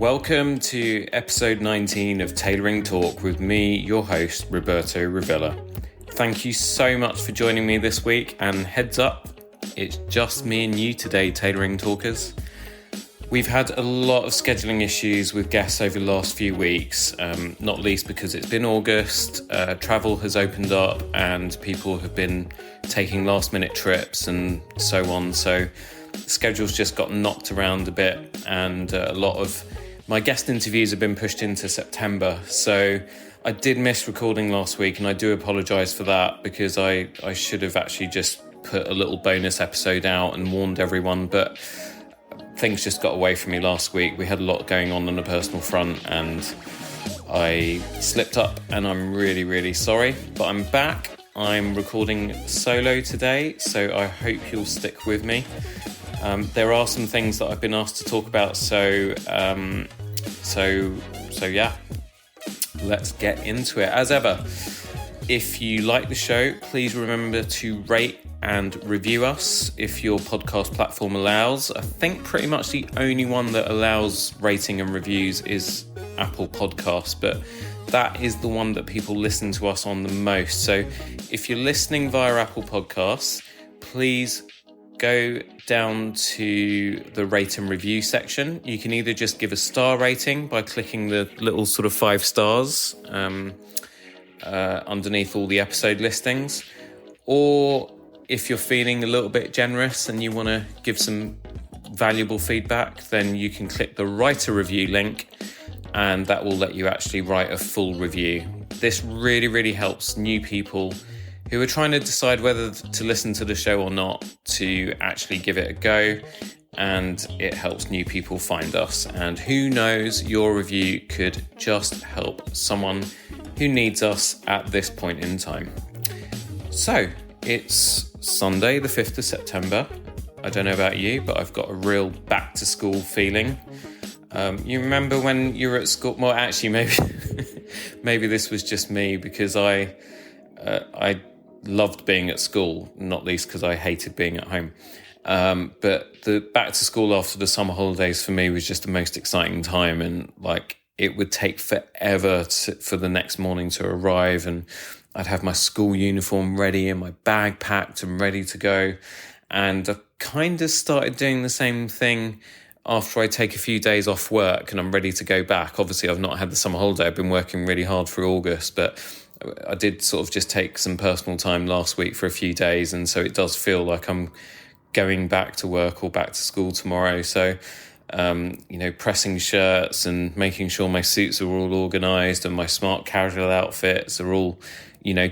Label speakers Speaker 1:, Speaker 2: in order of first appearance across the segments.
Speaker 1: Welcome to episode 19 of Tailoring Talk with me, your host, Roberto Revilla. Thank you so much for joining me this week, and heads up, it's just me and you today, Tailoring Talkers. We've had a lot of scheduling issues with guests over the last few weeks, not least because it's been August, travel has opened up and people have been taking last minute trips and so on. So schedules just got knocked around a bit, and a lot of my guest interviews have been pushed into September. So I did miss recording last week, and I do apologise for that, because I should have actually just put a little bonus episode out and warned everyone, but things just got away from me last week. We had a lot going on a personal front and I slipped up, and I'm really, really sorry, but I'm back. I'm recording solo today, so I hope you'll stick with me. There are some things that I've been asked to talk about, so yeah, let's get into it. As ever, if you like the show, please remember to rate and review us if your podcast platform allows. I think pretty much the only one that allows rating and reviews is Apple Podcasts, but that is the one that people listen to us on the most. So if you're listening via Apple Podcasts, please go down to the rate and review section. You can either just give a star rating by clicking the little sort of 5 stars underneath all the episode listings, or if you're feeling a little bit generous and you want to give some valuable feedback, then you can click the write a review link, and that will let you actually write a full review. This really, really helps new people who are trying to decide whether to listen to the show or not to actually give it a go, and it helps new people find us. And who knows, your review could just help someone who needs us at this point in time. So it's Sunday, the 5th of September. I don't know about you, but I've got a real back to school feeling. You remember when you were at school? Well, actually, maybe this was just me, because I loved being at school, not least because I hated being at home. But the back to school after the summer holidays for me was just the most exciting time, and it would take forever for the next morning to arrive, and I'd have my school uniform ready and my bag packed and ready to go. And I've kind of started doing the same thing after I take a few days off work and I'm ready to go back. Obviously, I've not had the summer holiday. I've been working really hard through August, but I did sort of just take some personal time last week for a few days. And so it does feel like I'm going back to work or back to school tomorrow. So, pressing shirts and making sure my suits are all organised and my smart casual outfits are all,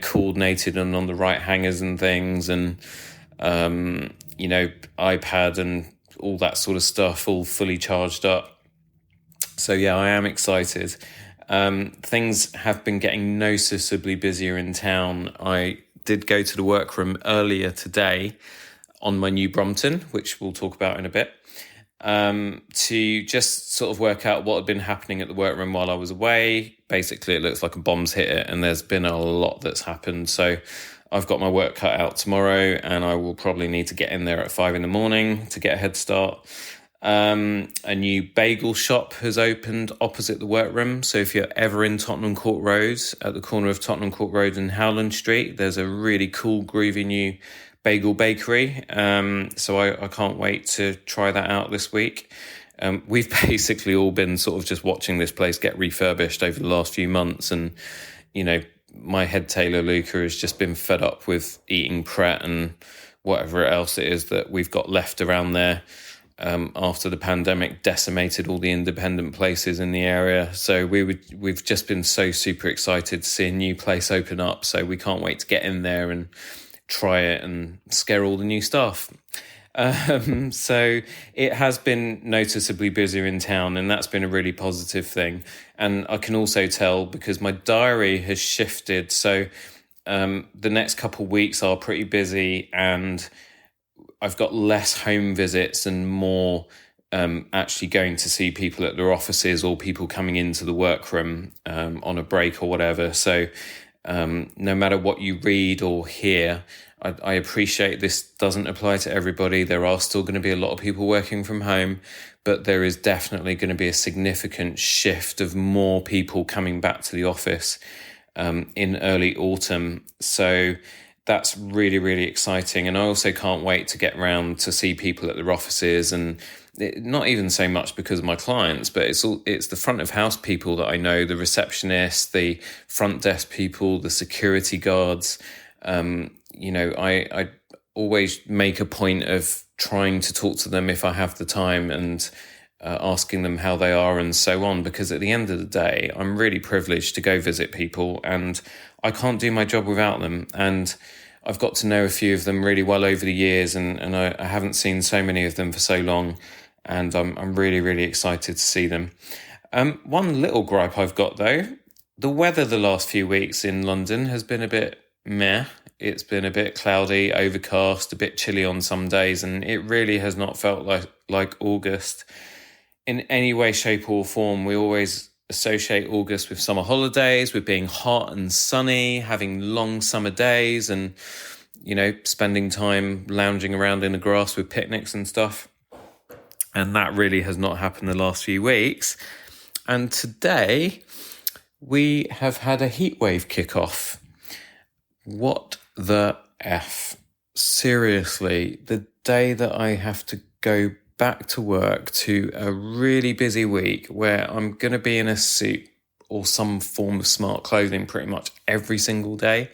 Speaker 1: coordinated and on the right hangers and things, and, iPad and all that sort of stuff, all fully charged up. So yeah, I am excited. Things have been getting noticeably busier in town. I did go to the workroom earlier today on my new Brompton, which we'll talk about in a bit, to just sort of work out what had been happening at the workroom while I was away. Basically, it looks like a bomb's hit it, and there's been a lot that's happened. So I've got my work cut out tomorrow, and I will probably need to get in there at 5 a.m. to get a head start. A new bagel shop has opened opposite the workroom. So if you're ever in Tottenham Court Road, at the corner of Tottenham Court Road and Howland Street, there's a really cool, groovy new bagel bakery. So I can't wait to try that out this week. We've basically all been sort of just watching this place get refurbished over the last few months. And, my head tailor, Luca, has just been fed up with eating Pret and whatever else it is that we've got left around there. After the pandemic decimated all the independent places in the area. So we've just been so super excited to see a new place open up. So we can't wait to get in there and try it and scare all the new staff. So it has been noticeably busier in town, and that's been a really positive thing. And I can also tell because my diary has shifted. So the next couple of weeks are pretty busy, and I've got less home visits and more actually going to see people at their offices or people coming into the workroom on a break or whatever. So no matter what you read or hear, I appreciate this doesn't apply to everybody. There are still going to be a lot of people working from home, but there is definitely going to be a significant shift of more people coming back to the office in early autumn. So that's really, really exciting. And I also can't wait to get around to see people at their offices, and not even so much because of my clients, but it's the front of house people that I know, the receptionists, the front desk people, the security guards. I always make a point of trying to talk to them if I have the time, and asking them how they are and so on, because at the end of the day, I'm really privileged to go visit people, and I can't do my job without them. And I've got to know a few of them really well over the years, and I haven't seen so many of them for so long, and I'm really, really excited to see them. One little gripe I've got, though, the weather the last few weeks in London has been a bit meh. It's been a bit cloudy, overcast, a bit chilly on some days, and it really has not felt like August in any way, shape or form. We always associate August with summer holidays, with being hot and sunny, having long summer days, and, spending time lounging around in the grass with picnics and stuff. And that really has not happened the last few weeks. And today we have had a heatwave kick off. What the F? Seriously, the day that I have to go back to work to a really busy week where I'm going to be in a suit or some form of smart clothing pretty much every single day.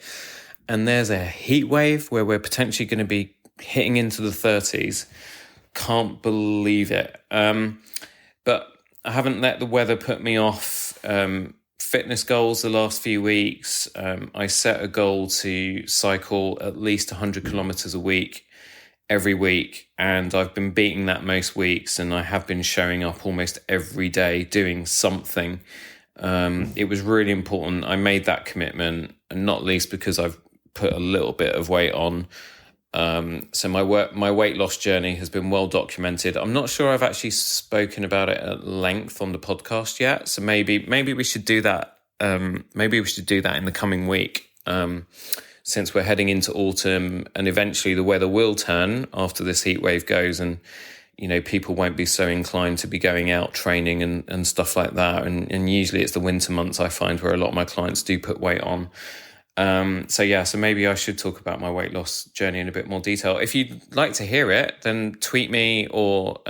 Speaker 1: And there's a heat wave where we're potentially going to be hitting into the 30s. Can't believe it. But I haven't let the weather put me off fitness goals the last few weeks. I set a goal to cycle at least 100 kilometers a week every week, and I've been beating that most weeks, and I have been showing up almost every day doing something. It was really important. I made that commitment, and not least because I've put a little bit of weight on. So my weight loss journey has been well documented. I'm not sure I've actually spoken about it at length on the podcast yet. So maybe we should do that. Maybe we should do that in the coming week. Since we're heading into autumn, and eventually the weather will turn after this heat wave goes, and people won't be so inclined to be going out training and stuff like that. And usually it's the winter months I find where a lot of my clients do put weight on. So maybe I should talk about my weight loss journey in a bit more detail. If you'd like to hear it, then tweet me or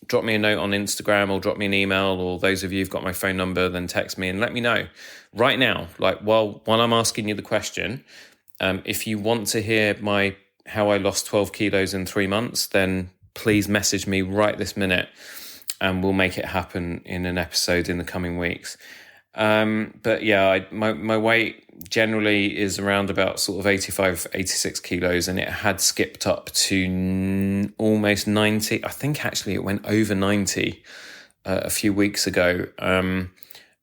Speaker 1: drop me a note on Instagram, or drop me an email, or those of you who've got my phone number, then text me and let me know right now. Like while I'm asking you the question, if you want to hear how I lost 12 kilos in 3 months, then please message me right this minute, and we'll make it happen in an episode in the coming weeks. But yeah, my weight generally is around about sort of 85, 86 kilos, and it had skipped up to almost 90. I think actually it went over 90 a few weeks ago. And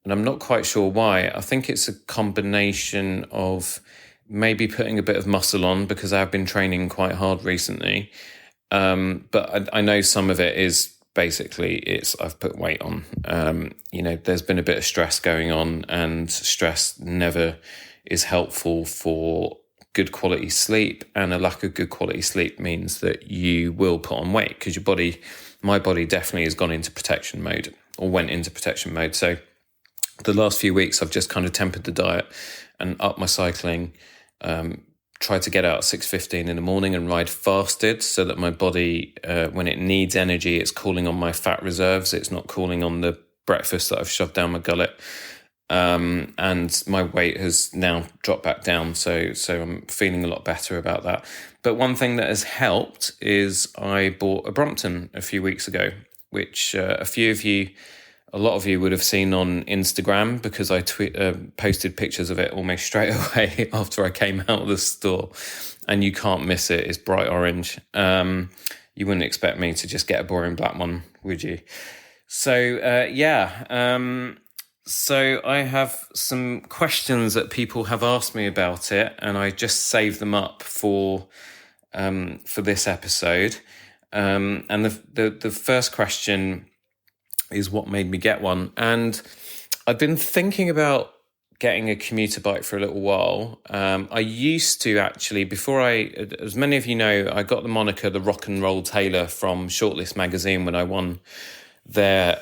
Speaker 1: I'm not quite sure why. I think it's a combination of maybe putting a bit of muscle on, because I've been training quite hard recently. But I know some of it is basically I've put weight on. There's been a bit of stress going on, and stress never is helpful for good quality sleep. And a lack of good quality sleep means that you will put on weight, because my body definitely has gone into protection mode, or went into protection mode. So the last few weeks I've just kind of tempered the diet and upped my cycling. Try to get out at 6:15 in the morning and ride fasted, so that my body, when it needs energy, it's calling on my fat reserves. It's not calling on the breakfast that I've shoved down my gullet. And my weight has now dropped back down. So I'm feeling a lot better about that. But one thing that has helped is I bought a Brompton a few weeks ago, which a lot of you would have seen on Instagram, because I posted pictures of it almost straight away after I came out of the store, and you can't miss it. It's bright orange. You wouldn't expect me to just get a boring black one, would you? So so I have some questions that people have asked me about it, and I just saved them up for this episode. And the first question is what made me get one. And I've been thinking about getting a commuter bike for a little while. I used to actually, as many of you know, I got the moniker the Rock and Roll Tailor from Shortlist magazine when I won their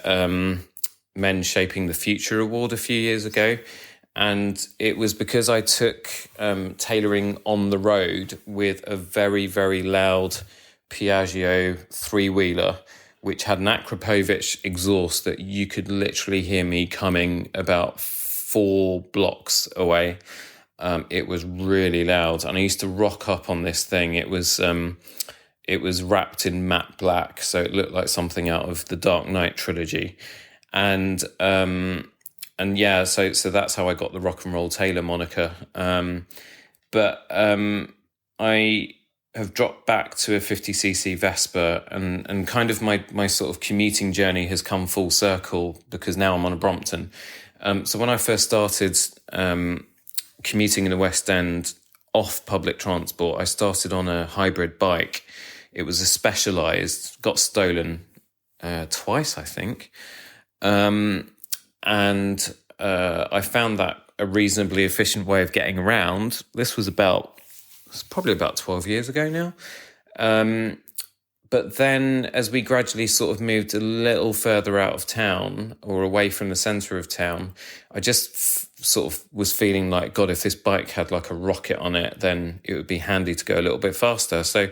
Speaker 1: Men Shaping the Future award a few years ago. And it was because I took tailoring on the road with a very, very loud Piaggio three-wheeler, which had an Akrapovic exhaust that you could literally hear me coming about 4 blocks away. It was really loud, and I used to rock up on this thing. It was wrapped in matte black, so it looked like something out of the Dark Knight trilogy. And yeah, so that's how I got the Rock and Roll Tailor moniker. But I have dropped back to a 50cc Vespa, and kind of my sort of commuting journey has come full circle because now I'm on a Brompton. So when I first started commuting in the West End off public transport, I started on a hybrid bike. It was a Specialized, got stolen twice, I think. And I found that a reasonably efficient way of getting around. This was probably about 12 years ago now. But then as we gradually sort of moved a little further out of town or away from the centre of town, I just sort of was feeling like, God, if this bike had like a rocket on it, then it would be handy to go a little bit faster. So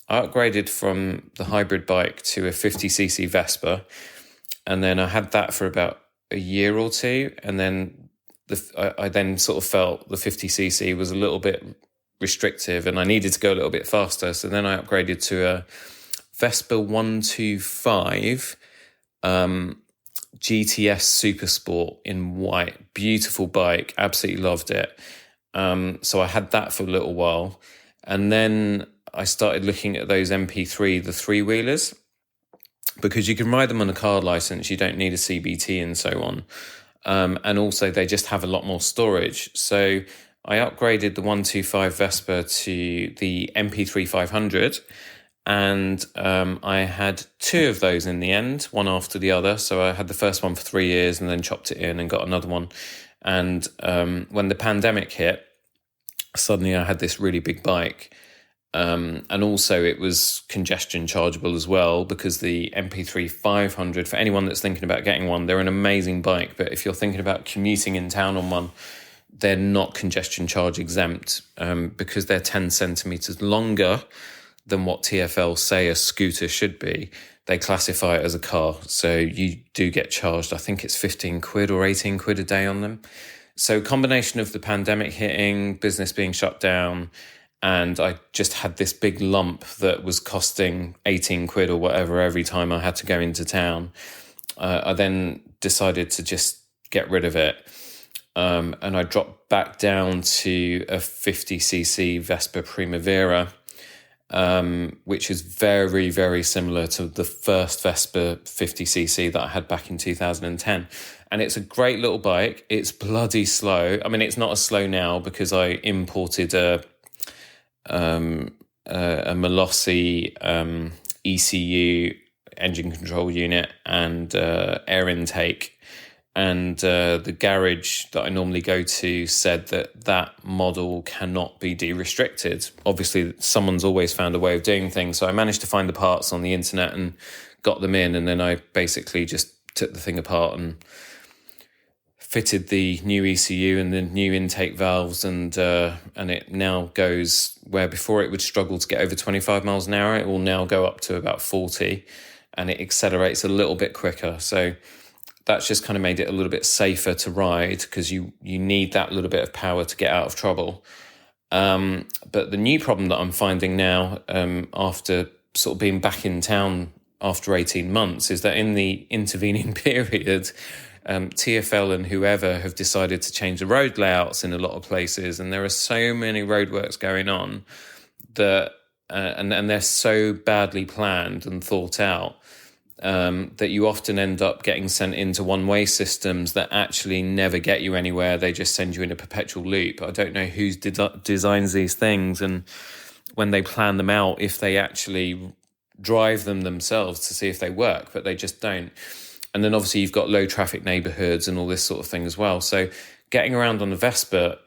Speaker 1: I upgraded from the hybrid bike to a 50cc Vespa. And then I had that for about a year or two. And then I then sort of felt the 50cc was a little bit restrictive and I needed to go a little bit faster. So then I upgraded to a Vespa 125 GTS Super Sport in white. Beautiful bike, absolutely loved it. So I had that for a little while. And then I started looking at those MP3, the three-wheelers, because you can ride them on a car license. You don't need a CBT and so on. And also they just have a lot more storage. So I upgraded the 125 Vespa to the MP3 500. And I had 2 of those in the end, one after the other. So I had the first one for 3 years and then chopped it in and got another one. And when the pandemic hit, suddenly I had this really big bike. And also it was congestion chargeable as well, because the MP3 500, for anyone that's thinking about getting one, they're an amazing bike. But if you're thinking about commuting in town on one, they're not congestion charge exempt because they're 10 centimetres longer than what TfL say a scooter should be. They classify it as a car. So you do get charged, I think it's 15 quid or 18 quid a day on them. So combination of the pandemic hitting, business being shut down, and I just had this big lump that was costing 18 quid or whatever every time I had to go into town. I then decided to just get rid of it. And I dropped back down to a 50cc Vespa Primavera, which is very, very similar to the first Vespa 50cc that I had back in 2010. And it's a great little bike. It's bloody slow. I mean, it's not as slow now because I imported a Malossi ECU engine control unit and air intake. And the garage that I normally go to said that model cannot be de-restricted. Obviously, someone's always found a way of doing things. So I managed to find the parts on the internet and got them in. And then I basically just took the thing apart and fitted the new ECU and the new intake valves. And it now goes where before it would struggle to get over 25 miles an hour. It will now go up to about 40 and it accelerates a little bit quicker. So that's just kind of made it a little bit safer to ride because you need that little bit of power to get out of trouble. But the new problem that I'm finding now, after sort of being back in town after 18 months, is that in the intervening period, TfL and whoever have decided to change the road layouts in a lot of places. And there are so many roadworks going on that, and they're so badly planned and thought out, that you often end up getting sent into one-way systems that actually never get you anywhere. They just send you in a perpetual loop. I don't know who designs these things and when they plan them out, if they actually drive them themselves to see if they work, but they just don't. And then obviously you've got low traffic neighbourhoods and all this sort of thing as well. So getting around on the Vespa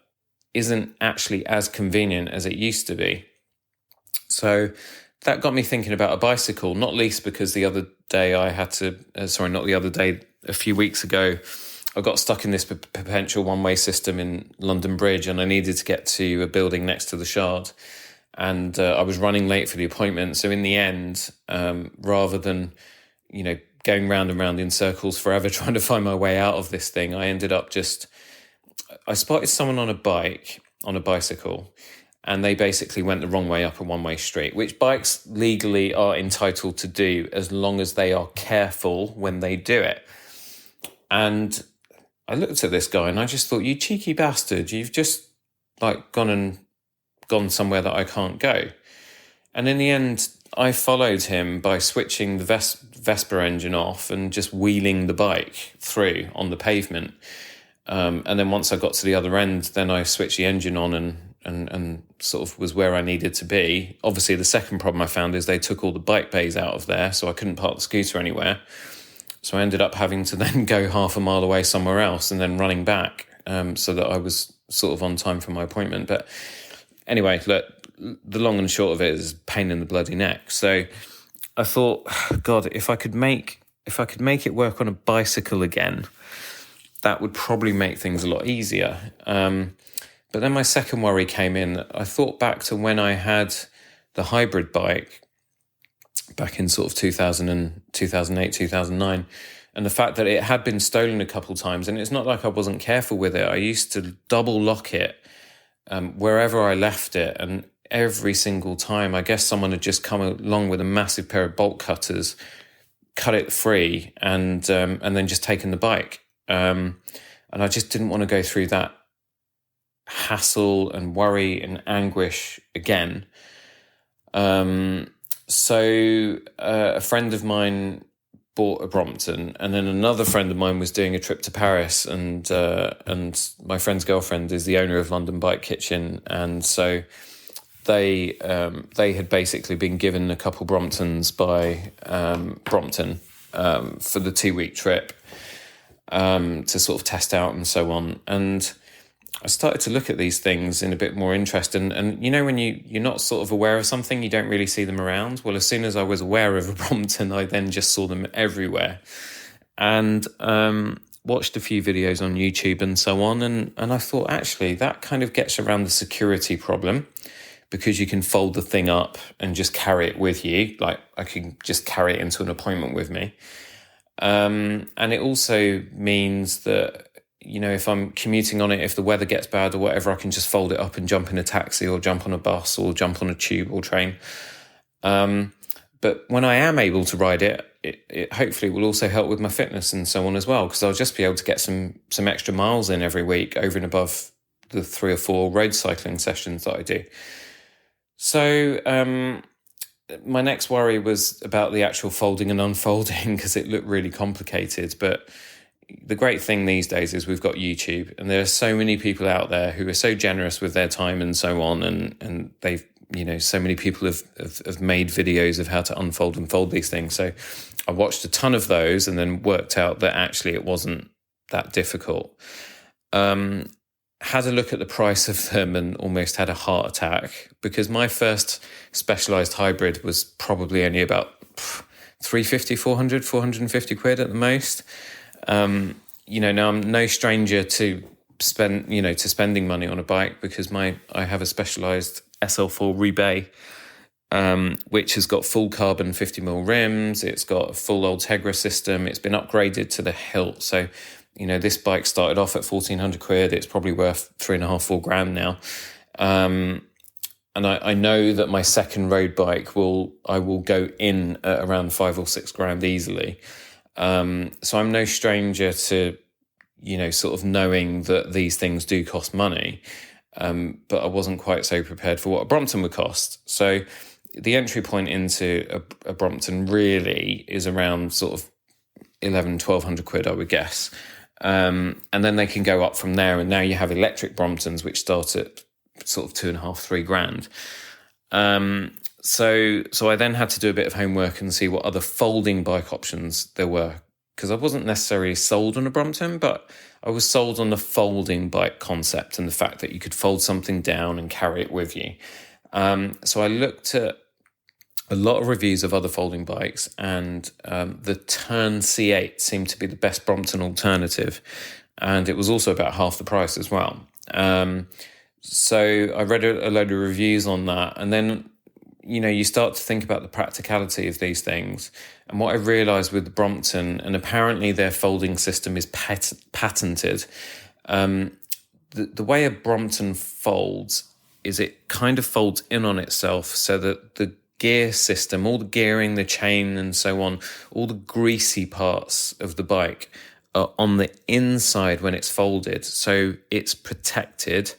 Speaker 1: isn't actually as convenient as it used to be. So that got me thinking about a bicycle, not least because the other day a few weeks ago, I got stuck in this perpetual one-way system in London Bridge, and I needed to get to a building next to the Shard. And I was running late for the appointment. So in the end, rather than, going round and round in circles forever trying to find my way out of this thing, I ended up I spotted someone on a bicycle, and they basically went the wrong way up a one-way street, which bikes legally are entitled to do as long as they are careful when they do it. And I looked at this guy and I just thought, you cheeky bastard, you've just gone somewhere that I can't go. And in the end, I followed him by switching the Vespa engine off and just wheeling the bike through on the pavement. And then once I got to the other end, then I switched the engine on and sort of was where I needed to be. Obviously, the second problem I found is they took all the bike bays out of there, so I couldn't park the scooter anywhere. So I ended up having to then go half a mile away somewhere else and then running back so that I was sort of on time for my appointment. But anyway, look, the long and short of it is pain in the bloody neck. So I thought, God, if I could make it work on a bicycle again, that would probably make things a lot easier. But then my second worry came in. I thought back to when I had the hybrid bike back in sort of 2008, 2009, and the fact that it had been stolen a couple of times. And it's not like I wasn't careful with it. I used to double lock it wherever I left it. And every single time, I guess someone had just come along with a massive pair of bolt cutters, cut it free, and then just taken the bike. And I just didn't want to go through that hassle and worry and anguish again. So a friend of mine bought a Brompton, and then another friend of mine was doing a trip to Paris, and my friend's girlfriend is the owner of London Bike Kitchen, and so they had basically been given a couple Bromptons by Brompton for the 2-week trip to sort of test out and so on. And I started to look at these things in a bit more interest. And when you're not sort of aware of something, you don't really see them around. Well, as soon as I was aware of a Brompton, I then just saw them everywhere. And watched a few videos on YouTube and so on. And I thought, actually, that kind of gets around the security problem, because you can fold the thing up and just carry it with you. Like, I can just carry it into an appointment with me. And it also means that, if I'm commuting on it, if the weather gets bad or whatever, I can just fold it up and jump in a taxi or jump on a bus or jump on a tube or train. But when I am able to ride it, it hopefully will also help with my fitness and so on as well, because I'll just be able to get some extra miles in every week over and above the 3 or 4 road cycling sessions that I do. So my next worry was about the actual folding and unfolding, because it looked really complicated. But the great thing these days is we've got YouTube, and there are so many people out there who are so generous with their time and so on, and they've, so many people have made videos of how to unfold and fold these things. So I watched a ton of those and then worked out that actually it wasn't that difficult. Had a look at the price of them and almost had a heart attack, because my first specialised hybrid was probably only about 350, 400, 450 quid at the most. Now I'm no stranger to spending money on a bike, because I have a specialised SL4 Roubaix, which has got full carbon 50mm rims. It's got a full Ultegra system. It's been upgraded to the hilt. So, this bike started off at 1,400 quid. It's probably worth 3.5-4 grand now. And I know that my second road bike I will go in at around 5 or 6 grand easily. So I'm no stranger to, sort of knowing that these things do cost money. But I wasn't quite so prepared for what a Brompton would cost. So the entry point into a Brompton really is around sort of 1,100-1,200 quid, I would guess. And then they can go up from there. And now you have electric Bromptons, which start at sort of 2.5-3 grand. So I then had to do a bit of homework and see what other folding bike options there were, because I wasn't necessarily sold on a Brompton, but I was sold on the folding bike concept and the fact that you could fold something down and carry it with you. So I looked at a lot of reviews of other folding bikes, and the Turn C8 seemed to be the best Brompton alternative, and it was also about half the price as well. So I read a load of reviews on that, and then you start to think about the practicality of these things. And what I realised with the Brompton, and apparently their folding system is patented, the way a Brompton folds is it kind of folds in on itself, so that the gear system, all the gearing, the chain and so on, all the greasy parts of the bike are on the inside when it's folded. So it's protected,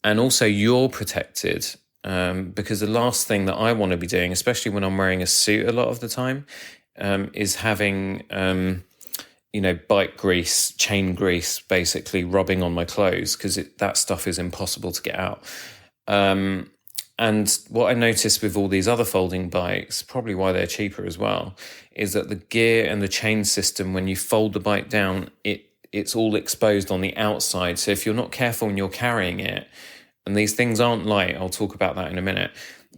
Speaker 1: and also you're protected, because the last thing that I want to be doing, especially when I'm wearing a suit a lot of the time, is having bike grease, chain grease basically rubbing on my clothes, because that stuff is impossible to get out. And what I noticed with all these other folding bikes, probably why they're cheaper as well, is that the gear and the chain system, when you fold the bike down, it's all exposed on the outside. So if you're not careful when you're carrying it, and these things aren't light, I'll talk about that in a minute,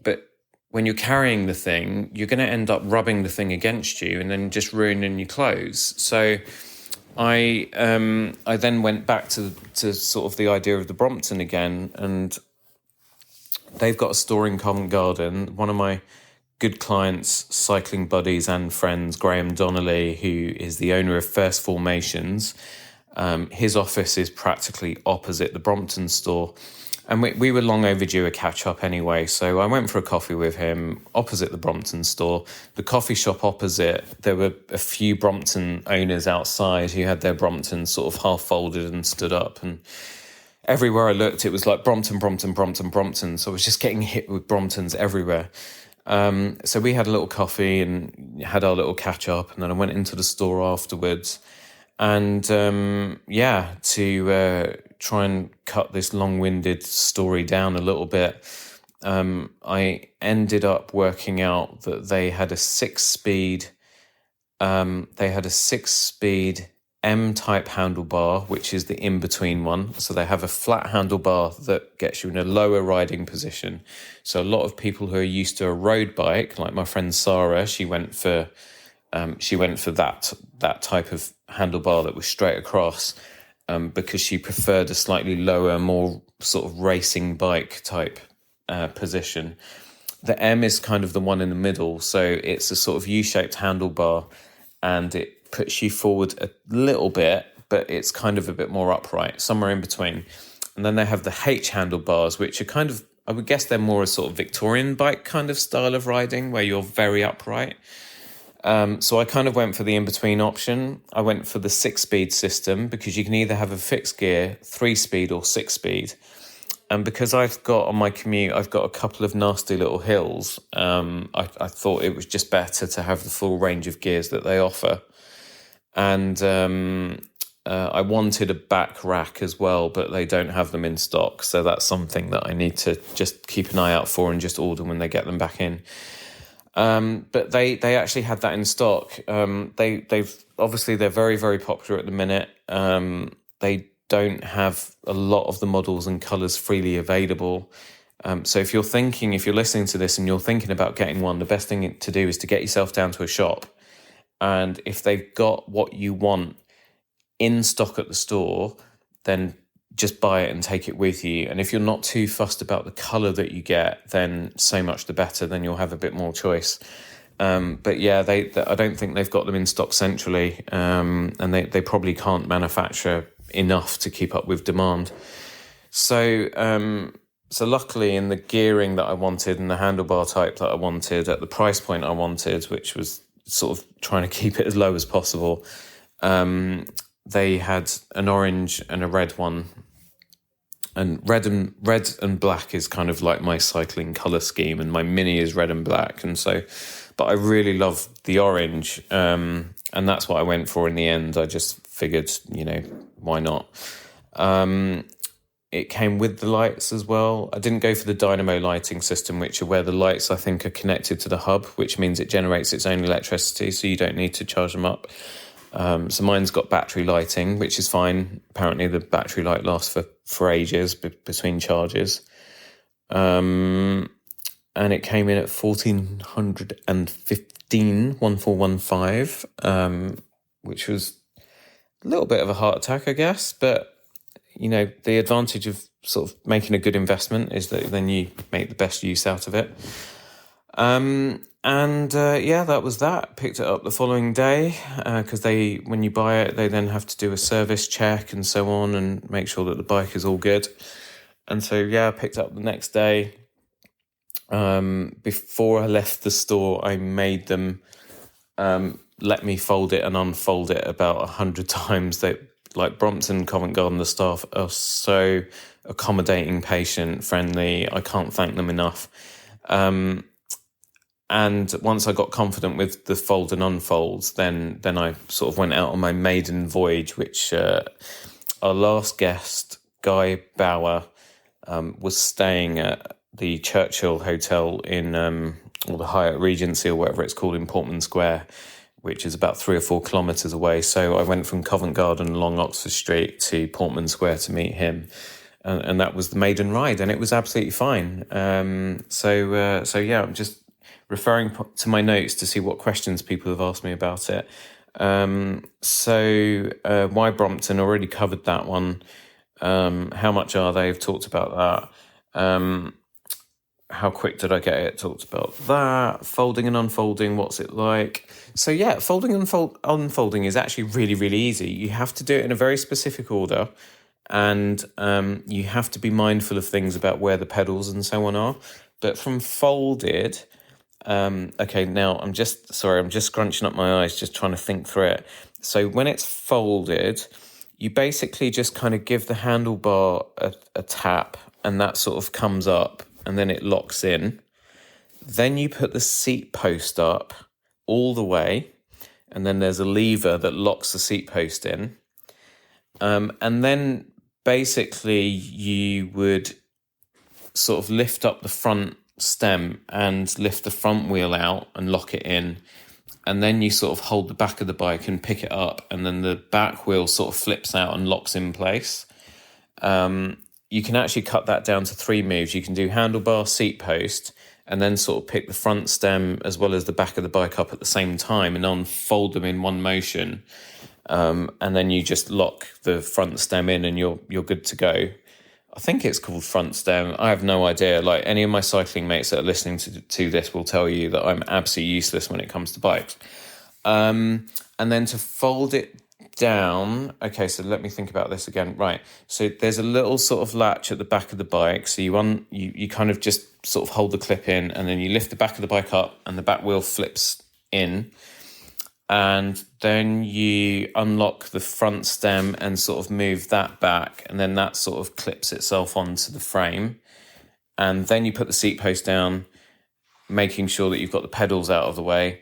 Speaker 1: but when you're carrying the thing, you're going to end up rubbing the thing against you and then just ruining your clothes. So I then went back to sort of the idea of the Brompton again, and they've got a store in Covent Garden. One of my good clients, cycling buddies and friends, Graham Donnelly, who is the owner of First Formations, his office is practically opposite the Brompton store. And we were long overdue a catch-up anyway, so I went for a coffee with him opposite the Brompton store. The coffee shop opposite, there were a few Brompton owners outside who had their Brompton sort of half-folded and stood up, and everywhere I looked, it was like Brompton, Brompton, Brompton, Brompton. So I was just getting hit with Bromptons everywhere. So we had a little coffee and had our little catch-up, and then I went into the store afterwards. And to try and cut this long-winded story down a little bit, I ended up working out that they had a six-speed M-type handlebar, which is the in-between one. So they have a flat handlebar that gets you in a lower riding position. So a lot of people who are used to a road bike, like my friend Sarah, she went for that type of handlebar that was straight across, because she preferred a slightly lower, more sort of racing bike type position. The M is kind of the one in the middle, so it's a sort of U-shaped handlebar, and it puts you forward a little bit, but it's kind of a bit more upright, somewhere in between. And then they have the H handlebars, which are kind of, I would guess they're more a sort of Victorian bike kind of style of riding, where you're very upright. So I kind of went for the in-between option. I went for the 6-speed system, because you can either have a fixed gear, 3-speed or 6-speed. And because I've got, on my commute, I've got a couple of nasty little hills, I thought it was just better to have the full range of gears that they offer. And I wanted a back rack as well, but they don't have them in stock. So that's something that I need to just keep an eye out for and just order when they get them back in. But they actually had that in stock. They've obviously, they're very, very popular at the minute. They don't have a lot of the models and colours freely available. So if you're listening to this and you're thinking about getting one, the best thing to do is to get yourself down to a shop. And if they've got what you want in stock at the store, then just buy it and take it with you. And if you're not too fussed about the colour that you get, then so much the better, then you'll have a bit more choice. But yeah, I don't think they've got them in stock centrally, and they probably can't manufacture enough to keep up with demand. So luckily, in the gearing that I wanted and the handlebar type that I wanted at the price point I wanted, which was sort of trying to keep it as low as possible, they had an orange and a red one. And red and black is kind of like my cycling colour scheme, and my Mini is red and black. And so, but I really love the orange, and that's what I went for in the end. I just figured, why not? It came with the lights as well. I didn't go for the dynamo lighting system, which are where the lights, I think, are connected to the hub, which means it generates its own electricity, so you don't need to charge them up. So mine's got battery lighting, which is fine. Apparently the battery light lasts for ages between charges. And it came in at 1415, which was a little bit of a heart attack, I guess. But, the advantage of sort of making a good investment is that then you make the best use out of it. That was that. Picked it up the following day because when you buy it, they then have to do a service check and so on and make sure that the bike is all good. And so, I picked it up the next day. Before I left the store, I made them let me fold it and unfold it about 100 times. They, like Brompton, Covent Garden, the staff are so accommodating, patient, friendly. I can't thank them enough. And once I got confident with the fold and unfolds, then I sort of went out on my maiden voyage, which our last guest, Guy Bauer, was staying at the Churchill Hotel or the Hyatt Regency or whatever it's called in Portman Square, which is about 3 or 4 kilometres away. So I went from Covent Garden along Oxford Street to Portman Square to meet him. And that was the maiden ride, and it was absolutely fine. I'm just referring to my notes to see what questions people have asked me about it. Why Brompton? Already covered that one. How much are they? I've talked about that. How quick did I get it? Talked about that. Folding and unfolding, what's it like? So folding and unfolding is actually really, really easy. You have to do it in a very specific order, and you have to be mindful of things about where the pedals and so on are. But from folded, now I'm just scrunching up my eyes, just trying to think through it. So when it's folded, you basically just kind of give the handlebar a tap, and that sort of comes up, and then it locks in. Then you put the seat post up all the way, and then there's a lever that locks the seat post in. And then basically you would sort of lift up the front stem and lift the front wheel out and lock it in. And then you sort of hold the back of the bike and pick it up, and then the back wheel sort of flips out and locks in place. You can actually cut that down to 3 moves. You can do handlebar, seat post, and then sort of pick the front stem as well as the back of the bike up at the same time and unfold them in one motion. And then you just lock the front stem in and you're good to go. I think it's called front stem. I have no idea. Like, any of my cycling mates that are listening to this will tell you that I'm absolutely useless when it comes to bikes. And then to fold it down, okay, so let me think about this again. Right, so there's a little sort of latch at the back of the bike. So you kind of just sort of hold the clip in, and then you lift the back of the bike up, and the back wheel flips in. And then you unlock the front stem and sort of move that back, and then that sort of clips itself onto the frame. And then you put the seat post down, making sure that you've got the pedals out of the way.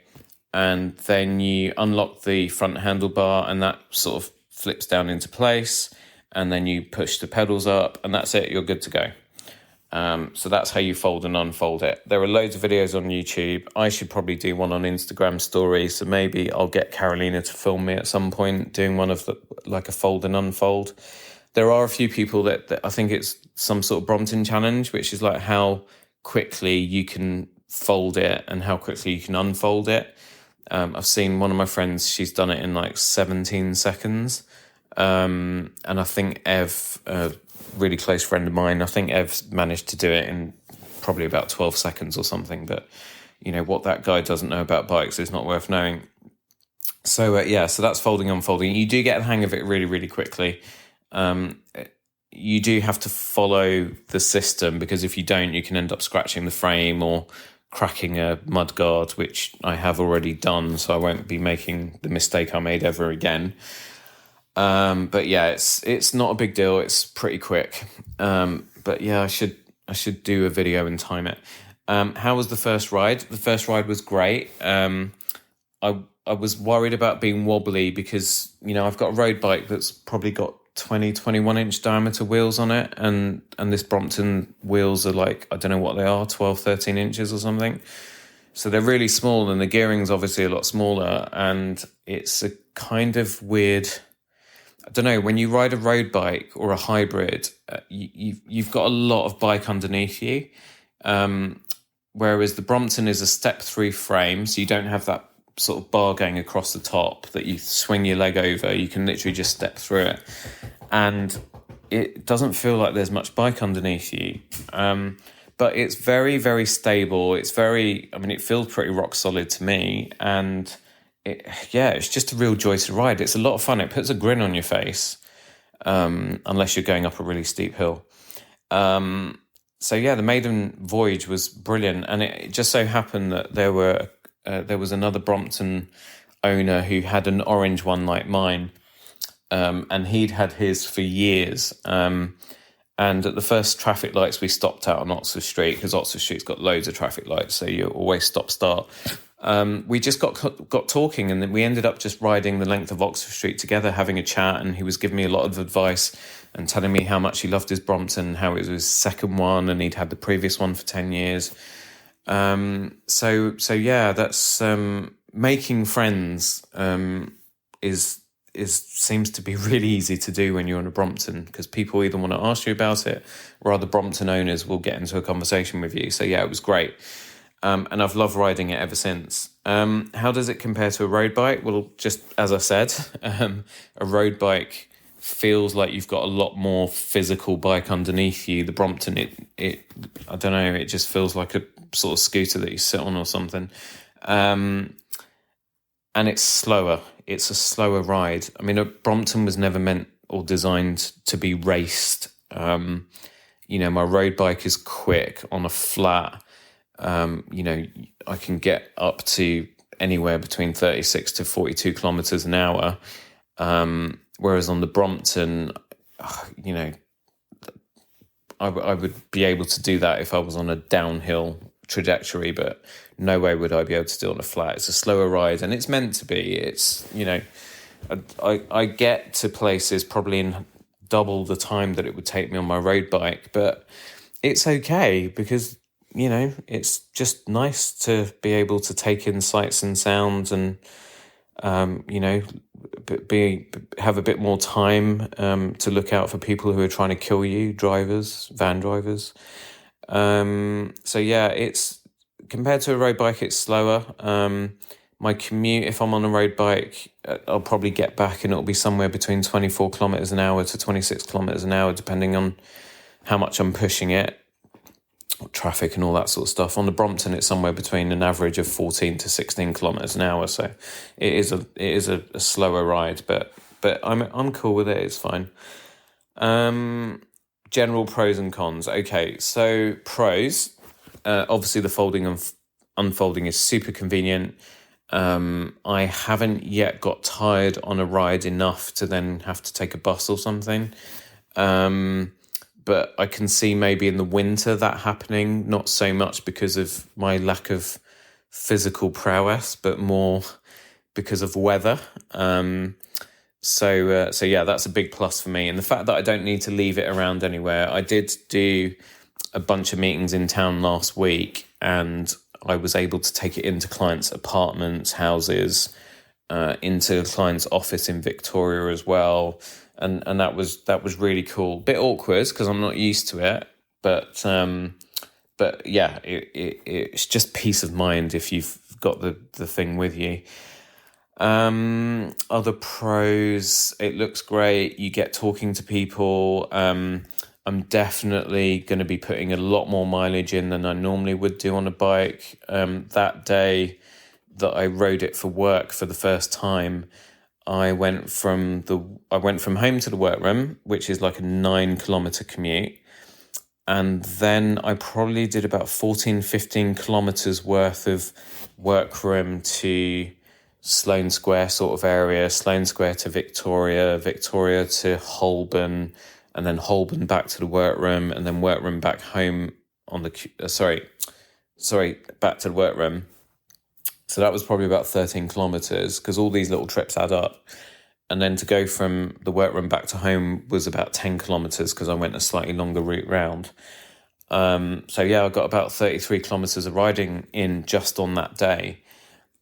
Speaker 1: And then you unlock the front handlebar, and that sort of flips down into place. And then you push the pedals up, and that's it. You're good to go. So that's how you fold and unfold it. There are loads of videos on YouTube. I should probably do one on Instagram stories. So maybe I'll get Carolina to film me at some point doing one of like a fold and unfold. There are a few people that I think it's some sort of Brompton challenge, which is like how quickly you can fold it and how quickly you can unfold it. I've seen one of my friends, she's done it in like 17 seconds. And I think Ev, a really close friend of mine, I think Ev's managed to do it in probably about 12 seconds or something. But, what that guy doesn't know about bikes is not worth knowing. So, so that's folding, unfolding. You do get the hang of it really, really quickly. You do have to follow the system, because if you don't, you can end up scratching the frame or cracking a mudguard, which I have already done, so I won't be making the mistake I made ever again. But it's not a big deal. It's pretty quick. But I should do a video and time it. How was the first ride? The first ride was great. I was worried about being wobbly because, I've got a road bike that's probably got 21 inch diameter wheels on it, and this Brompton wheels are like, I don't know what they are, 12, 13 inches or something. So they're really small, and the gearing's obviously a lot smaller, and it's a kind of weird. I don't know, when you ride a road bike or a hybrid, you've got a lot of bike underneath you. Whereas the Brompton is a step-through frame, so you don't have that sort of bar going across the top that you swing your leg over. You can literally just step through it. And it doesn't feel like there's much bike underneath you. But it's very, very stable. It feels pretty rock solid to me. And it's just a real joy to ride. It's a lot of fun. It puts a grin on your face, unless you're going up a really steep hill. So the maiden voyage was brilliant, and it just so happened that there was another Brompton owner who had an orange one like mine, and he'd had his for years. And at the first traffic lights we stopped out on Oxford Street, because Oxford Street's got loads of traffic lights, so you always stop-start. We just got talking, and then we ended up just riding the length of Oxford Street together, having a chat, and he was giving me a lot of advice and telling me how much he loved his Brompton, how it was his second one, and he'd had the previous one for 10 years. That's making friends seems to be really easy to do when you're on a Brompton, because people either want to ask you about it, or other Brompton owners will get into a conversation with you. So it was great. And I've loved riding it ever since. How does it compare to a road bike? Well, just as I said, a road bike feels like you've got a lot more physical bike underneath you. The Brompton, it I don't know, it just feels like a sort of scooter that you sit on or something. And it's slower. It's a slower ride. I mean, a Brompton was never meant or designed to be raced. My road bike is quick on a flat. I can get up to anywhere between 36 to 42 kilometers an hour. Whereas on the Brompton, I would be able to do that if I was on a downhill trajectory, but no way would I be able to do it on a flat. It's a slower ride, and it's meant to be. It's, I get to places probably in double the time that it would take me on my road bike, but it's okay, because it's just nice to be able to take in sights and sounds, and have a bit more time to look out for people who are trying to kill you, van drivers. It's compared to a road bike, it's slower. My commute, if I'm on a road bike, I'll probably get back and it'll be somewhere between 24 kilometers an hour to 26 kilometers an hour, depending on how much I'm pushing it, traffic and all that sort of stuff. On the Brompton, it's somewhere between an average of 14 to 16 kilometers an hour. So it is a slower ride, but I'm cool with it. It's fine. General pros and cons. Okay, so pros. Obviously, the folding and unfolding is super convenient. I haven't yet got tired on a ride enough to then have to take a bus or something. But I can see maybe in the winter that happening, not so much because of my lack of physical prowess, but more because of weather. So that's a big plus for me. And the fact that I don't need to leave it around anywhere. I did do a bunch of meetings in town last week, and I was able to take it into clients' apartments, houses, into a client's office in Victoria as well. And that was really cool. Bit awkward because I'm not used to it, but yeah, it's just peace of mind if you've got the thing with you. Other pros, it looks great. You get talking to people. I'm definitely going to be putting a lot more mileage in than I normally would do on a bike. That day that I rode it for work for the first time, I went from home to the workroom, which is like a 9-kilometer commute. And then I probably did about 14, 15 kilometers worth of workroom to Sloane Square sort of area, Sloane Square to Victoria, Victoria to Holborn, and then Holborn back to the workroom, and then workroom back home on the, back to the workroom. So that was probably about 13 kilometers, because all these little trips add up. And then to go from the workroom back to home was about 10 kilometers, because I went a slightly longer route round. So yeah, I got about 33 kilometers of riding in just on that day.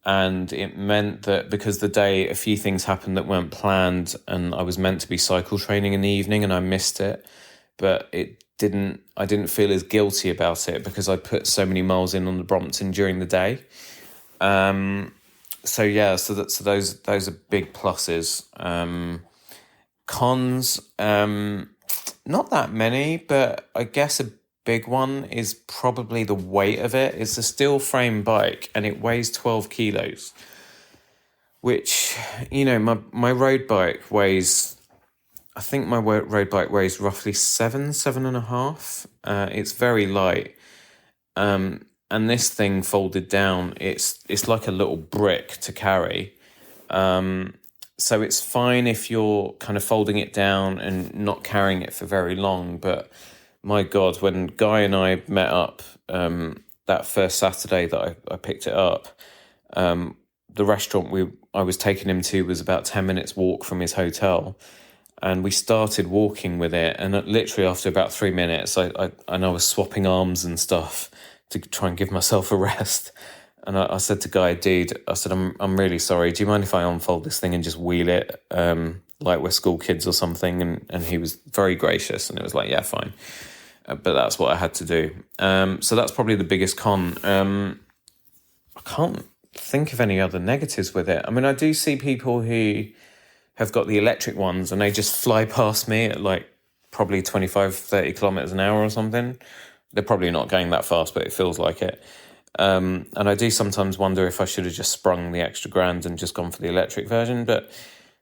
Speaker 1: And it meant that because the day a few things happened that weren't planned, and I was meant to be cycle training in the evening and I missed it, but I didn't feel as guilty about it because I put so many miles in on the Brompton during the day. So those are big pluses. Cons, not that many, but I guess a big one is probably the weight of it. It's a steel frame bike and it weighs 12 kilos, which, my road bike weighs, I think my road bike weighs roughly 7.5. It's very light. And this thing folded down, it's like a little brick to carry. So it's fine if you're kind of folding it down and not carrying it for very long, but my God, when Guy and I met up that first Saturday that I picked it up, the restaurant I was taking him to was about 10 minutes walk from his hotel, and we started walking with it, and literally after about 3 minutes, I was swapping arms and stuff to try and give myself a rest. And I said to Guy, dude, I said, I'm really sorry. Do you mind if I unfold this thing and just wheel it like we're school kids or something? And he was very gracious, and it was like, yeah, fine. But that's what I had to do. So that's probably the biggest con. I can't think of any other negatives with it. I mean, I do see people who have got the electric ones and they just fly past me at like probably 25, 30 kilometers an hour or something. They're probably not going that fast, but it feels like it. And I do sometimes wonder if I should have just sprung the extra grand and just gone for the electric version. But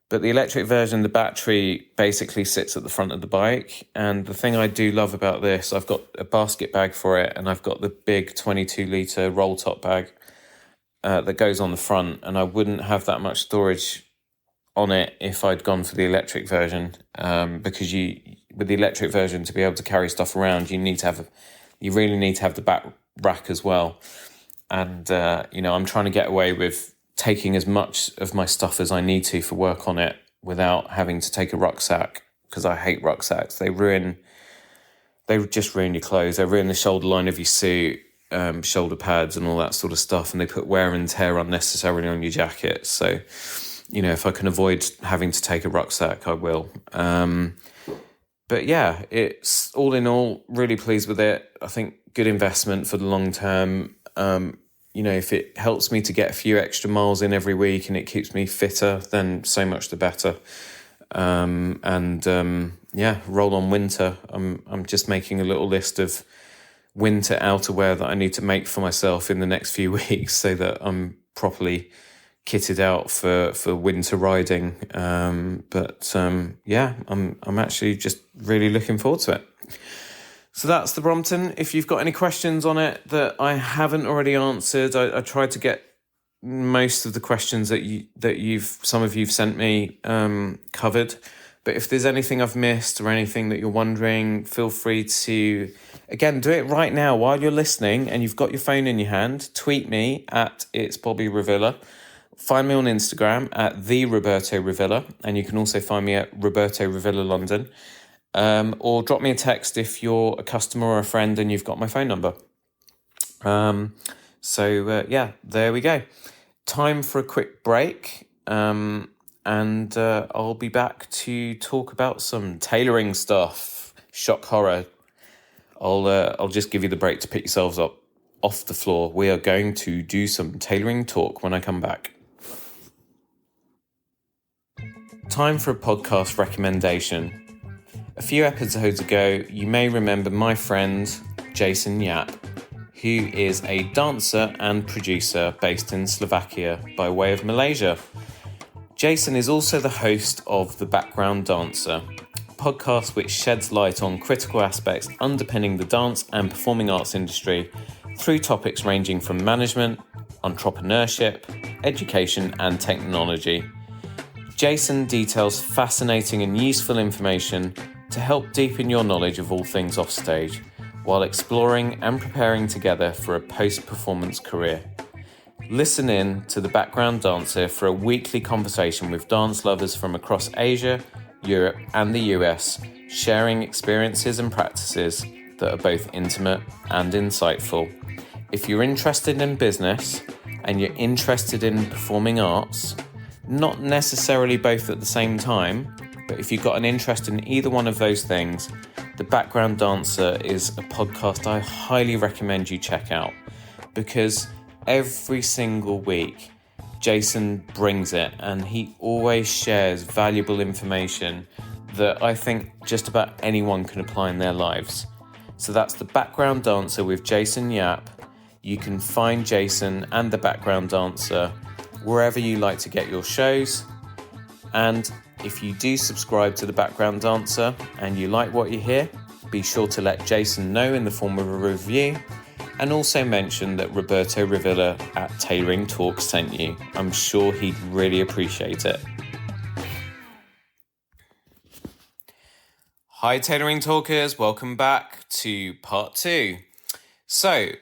Speaker 1: the electric version, the battery basically sits at the front of the bike. And the thing I do love about this, I've got a basket bag for it, and I've got the big 22-litre roll top bag that goes on the front. And I wouldn't have that much storage on it if I'd gone for the electric version, because with the electric version, to be able to carry stuff around, you really need to have the back rack as well. And I'm trying to get away with taking as much of my stuff as I need to for work on it without having to take a rucksack, because I hate rucksacks. They just ruin your clothes. They ruin the shoulder line of your suit, shoulder pads and all that sort of stuff, and they put wear and tear unnecessarily on your jacket. So if I can avoid having to take a rucksack, I will. But yeah, it's all in all really pleased with it. I think good investment for the long term. If it helps me to get a few extra miles in every week and it keeps me fitter, then so much the better. Roll on winter. I'm just making a little list of winter outerwear that I need to make for myself in the next few weeks so that I'm properly kitted out for winter riding. I'm actually just really looking forward to it. So that's the Brompton. If you've got any questions on it that I haven't already answered, I tried to get most of the questions that some of you've sent me covered. But if there's anything I've missed or anything that you're wondering, feel free to, again, do it right now while you're listening and you've got your phone in your hand. Tweet me at It's Bobby Revilla. Find me on Instagram at the Roberto Revilla, and you can also find me at Roberto Revilla London. Or drop me a text if you're a customer or a friend and you've got my phone number. There we go. Time for a quick break, and I'll be back to talk about some tailoring stuff. Shock horror. I'll just give you the break to pick yourselves up off the floor. We are going to do some tailoring talk when I come back. Time for a podcast recommendation. A few episodes ago, you may remember my friend, Jason Yap, who is a dancer and producer based in Slovakia by way of Malaysia. Jason is also the host of The Background Dancer, a podcast which sheds light on critical aspects underpinning the dance and performing arts industry through topics ranging from management, entrepreneurship, education and technology. Jason details fascinating and useful information to help deepen your knowledge of all things offstage, while exploring and preparing together for a post-performance career. Listen in to The Background Dancer for a weekly conversation with dance lovers from across Asia, Europe and the US, sharing experiences and practices that are both intimate and insightful. If you're interested in business and you're interested in performing arts, not necessarily both at the same time, but if you've got an interest in either one of those things, The Background Dancer is a podcast I highly recommend you check out, because every single week Jason brings it and he always shares valuable information that I think just about anyone can apply in their lives. So that's The Background Dancer with Jason Yap. You can find Jason and The Background Dancer wherever you like to get your shows. And if you do subscribe to The Background Dancer and you like what you hear, be sure to let Jason know in the form of a review, and also mention that Roberto Revilla at Tailoring Talk sent you. I'm sure he'd really appreciate it. Hi Tailoring Talkers, welcome back to part 2. So,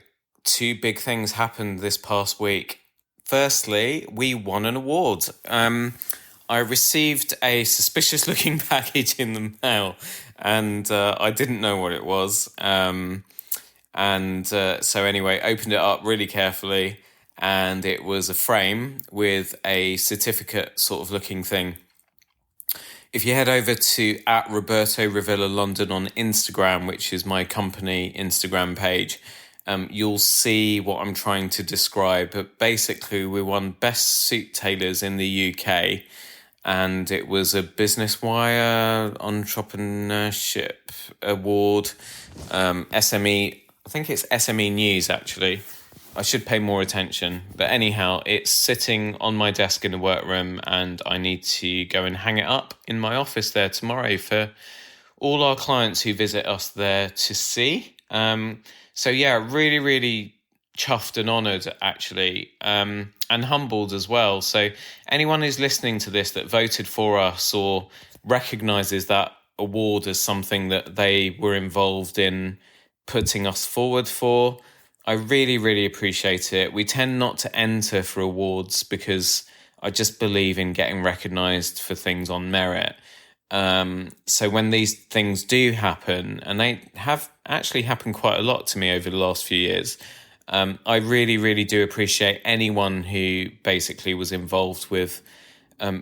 Speaker 1: 2 big things happened this past week. Firstly, we won an award. I received a suspicious looking package in the mail, and I didn't know what it was. So anyway, opened it up really carefully, and it was a frame with a certificate sort of looking thing. If you head over to at Roberto Revilla London on Instagram, which is my company Instagram page, you'll see what I'm trying to describe. But basically, we won Best Suit Tailors in the UK, and it was a Business Wire Entrepreneurship Award, SME. I think it's SME News, actually. I should pay more attention. But anyhow, it's sitting on my desk in the workroom, and I need to go and hang it up in my office there tomorrow for all our clients who visit us there to see. So yeah, really, really chuffed and honoured, actually, and humbled as well. So anyone who's listening to this that voted for us or recognises that award as something that they were involved in putting us forward for, I really, really appreciate it. We tend not to enter for awards because I just believe in getting recognised for things on merit. So when these things do happen, and they have actually happened quite a lot to me over the last few years, I really, really do appreciate anyone who basically was involved with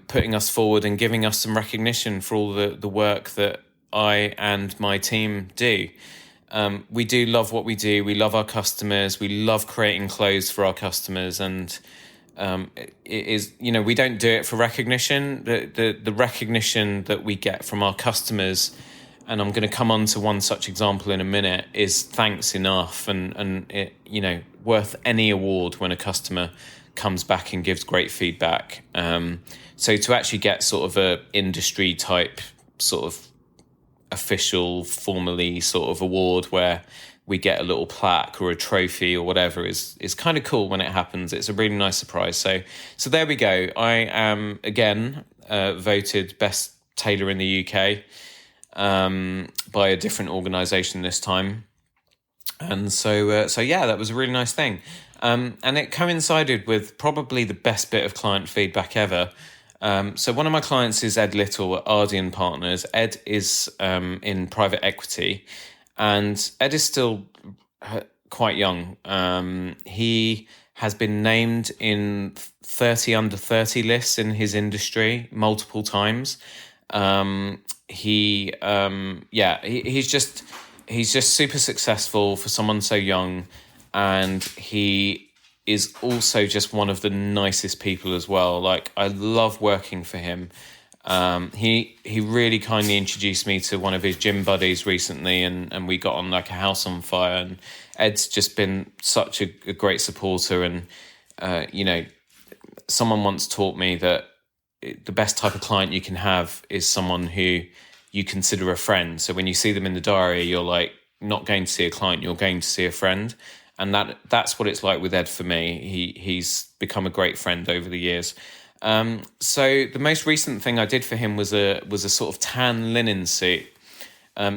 Speaker 1: putting us forward and giving us some recognition for all the work that I and my team do. We do love what we do. We love our customers. We love creating clothes for our customers. And it is, we don't do it for recognition. The recognition that we get from our customers, and I'm going to come on to one such example in a minute, is thanks enough, and it, worth any award when a customer comes back and gives great feedback. So to actually get sort of a industry type sort of official, formally sort of award where we get a little plaque or a trophy or whatever is kind of cool when it happens. It's a really nice surprise. So there we go. I am again voted best tailor in the UK by a different organisation this time, and so yeah, that was a really nice thing, and it coincided with probably the best bit of client feedback ever. So one of my clients is Ed Little at Ardian Partners. Ed is in private equity, and Ed is still quite young. He has been named in 30 under 30 lists in his industry multiple times. He's just super successful for someone so young, and he is also just one of the nicest people as well. Like, I love working for him. He really kindly introduced me to one of his gym buddies recently, and we got on like a house on fire. And Ed's just been such a great supporter. And someone once taught me that the best type of client you can have is someone who you consider a friend. So when you see them in the diary, you're like not going to see a client, you're going to see a friend. And that's what it's like with Ed for me. He's become a great friend over the years. So the most recent thing I did for him was a sort of tan linen suit,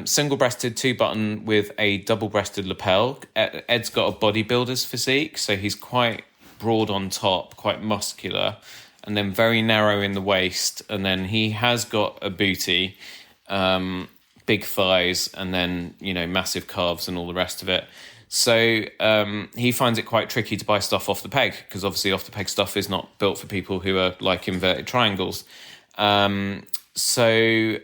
Speaker 1: single-breasted 2-button with a double-breasted lapel. Ed's got a bodybuilder's physique, so he's quite broad on top, quite muscular, and then very narrow in the waist. And then he has got a booty, big thighs, and then, massive calves and all the rest of it. So he finds it quite tricky to buy stuff off the peg, because obviously off the peg stuff is not built for people who are like inverted triangles. So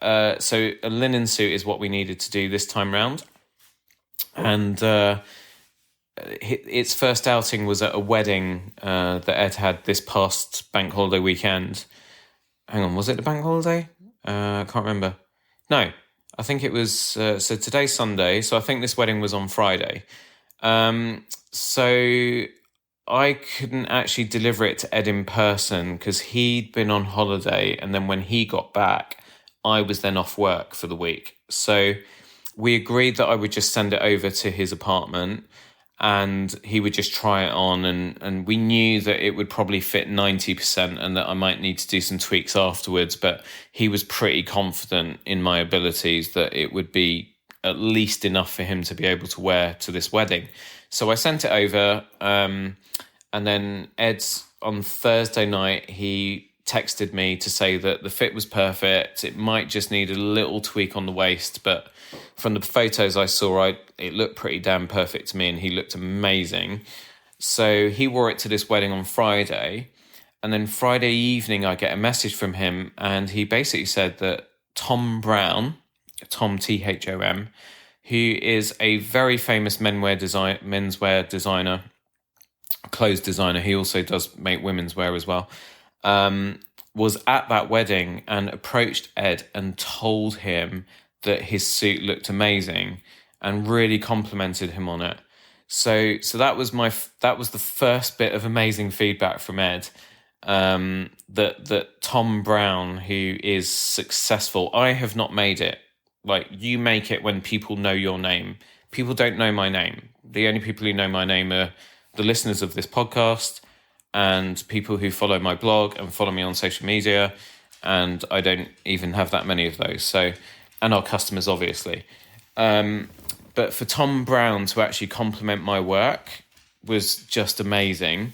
Speaker 1: a linen suit is what we needed to do this time round. And its first outing was at a wedding that Ed had this past bank holiday weekend. Hang on, was it the bank holiday? I can't remember. No, I think it was, so today's Sunday, so I think this wedding was on Friday. So I couldn't actually deliver it to Ed in person because he'd been on holiday, and then when he got back, I was then off work for the week. So we agreed that I would just send it over to his apartment and he would just try it on, and we knew that it would probably fit 90% and that I might need to do some tweaks afterwards, but he was pretty confident in my abilities that it would be at least enough for him to be able to wear to this wedding. So I sent it over, and then Ed's on Thursday night, he texted me to say that the fit was perfect. It might just need a little tweak on the waist, but from the photos I saw, it looked pretty damn perfect to me, and he looked amazing. So he wore it to this wedding on Friday, and then Friday evening I get a message from him, and he basically said that Tom Brown, Tom Thom, who is a very famous menswear designer, clothes designer, he also does make women's wear as well, was at that wedding and approached Ed and told him that his suit looked amazing and really complimented him on it. So that was the first bit of amazing feedback from Ed, that Tom Brown, who is successful. I have not made it. Like, you make it when people know your name. People don't know my name. The only people who know my name are the listeners of this podcast and people who follow my blog and follow me on social media, and I don't even have that many of those. So, and our customers, obviously. But for Tom Brown to actually compliment my work was just amazing.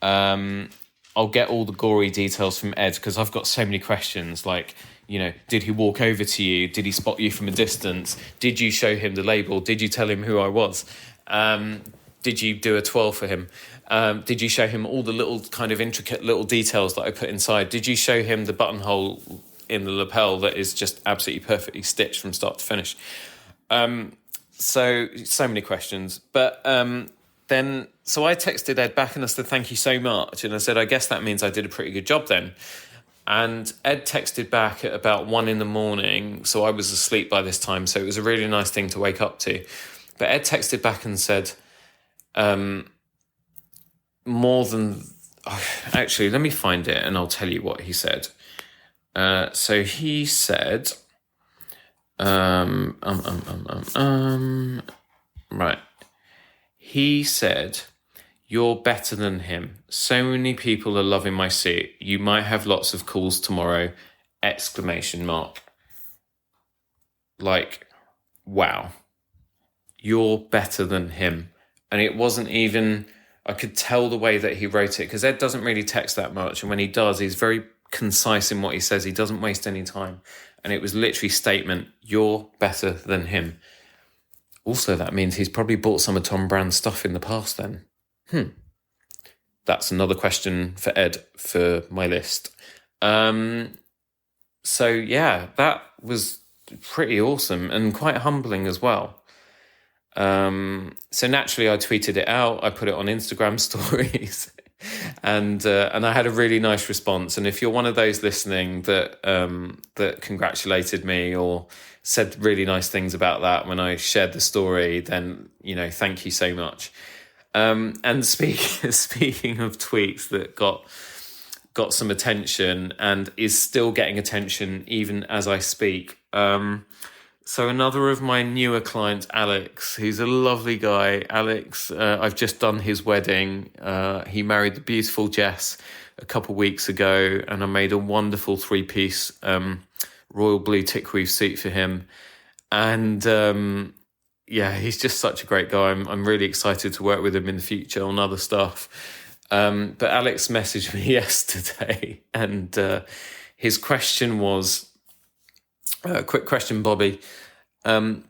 Speaker 1: I'll get all the gory details from Ed because I've got so many questions, like, did he walk over to you? Did he spot you from a distance? Did you show him the label? Did you tell him who I was? Did you do a twirl for him? Did you show him all the little kind of intricate little details that I put inside? Did you show him the buttonhole in the lapel that is just absolutely perfectly stitched from start to finish? So many questions. But so I texted Ed back and I said, thank you so much. And I said, I guess that means I did a pretty good job then. And Ed texted back at about 1 a.m. So I was asleep by this time. So it was a really nice thing to wake up to. But Ed texted back and said, actually, let me find it and I'll tell you what he said. So he said, right. He said, you're better than him. So many people are loving my suit. You might have lots of calls tomorrow! ! Like, wow. You're better than him. And it wasn't even, I could tell the way that he wrote it, because Ed doesn't really text that much. And when he does, he's very concise in what he says. He doesn't waste any time. And it was literally statement, you're better than him. Also, that means he's probably bought some of Tom Brown's stuff in the past then. That's another question for Ed for my list. So yeah, that was pretty awesome and quite humbling as well. So naturally I tweeted it out. I put it on Instagram stories and I had a really nice response. And if you're one of those listening that congratulated me or said really nice things about that when I shared the story, then, thank you so much. And speaking of tweets that got some attention and is still getting attention even as I speak. So another of my newer clients, Alex, who's a lovely guy. Alex, I've just done his wedding. He married the beautiful Jess a couple of weeks ago, and I made a wonderful 3-piece royal blue tick weave suit for him. And he's just such a great guy. I'm really excited to work with him in the future on other stuff. But Alex messaged me yesterday, and his question was, Quick question, Bobby. Do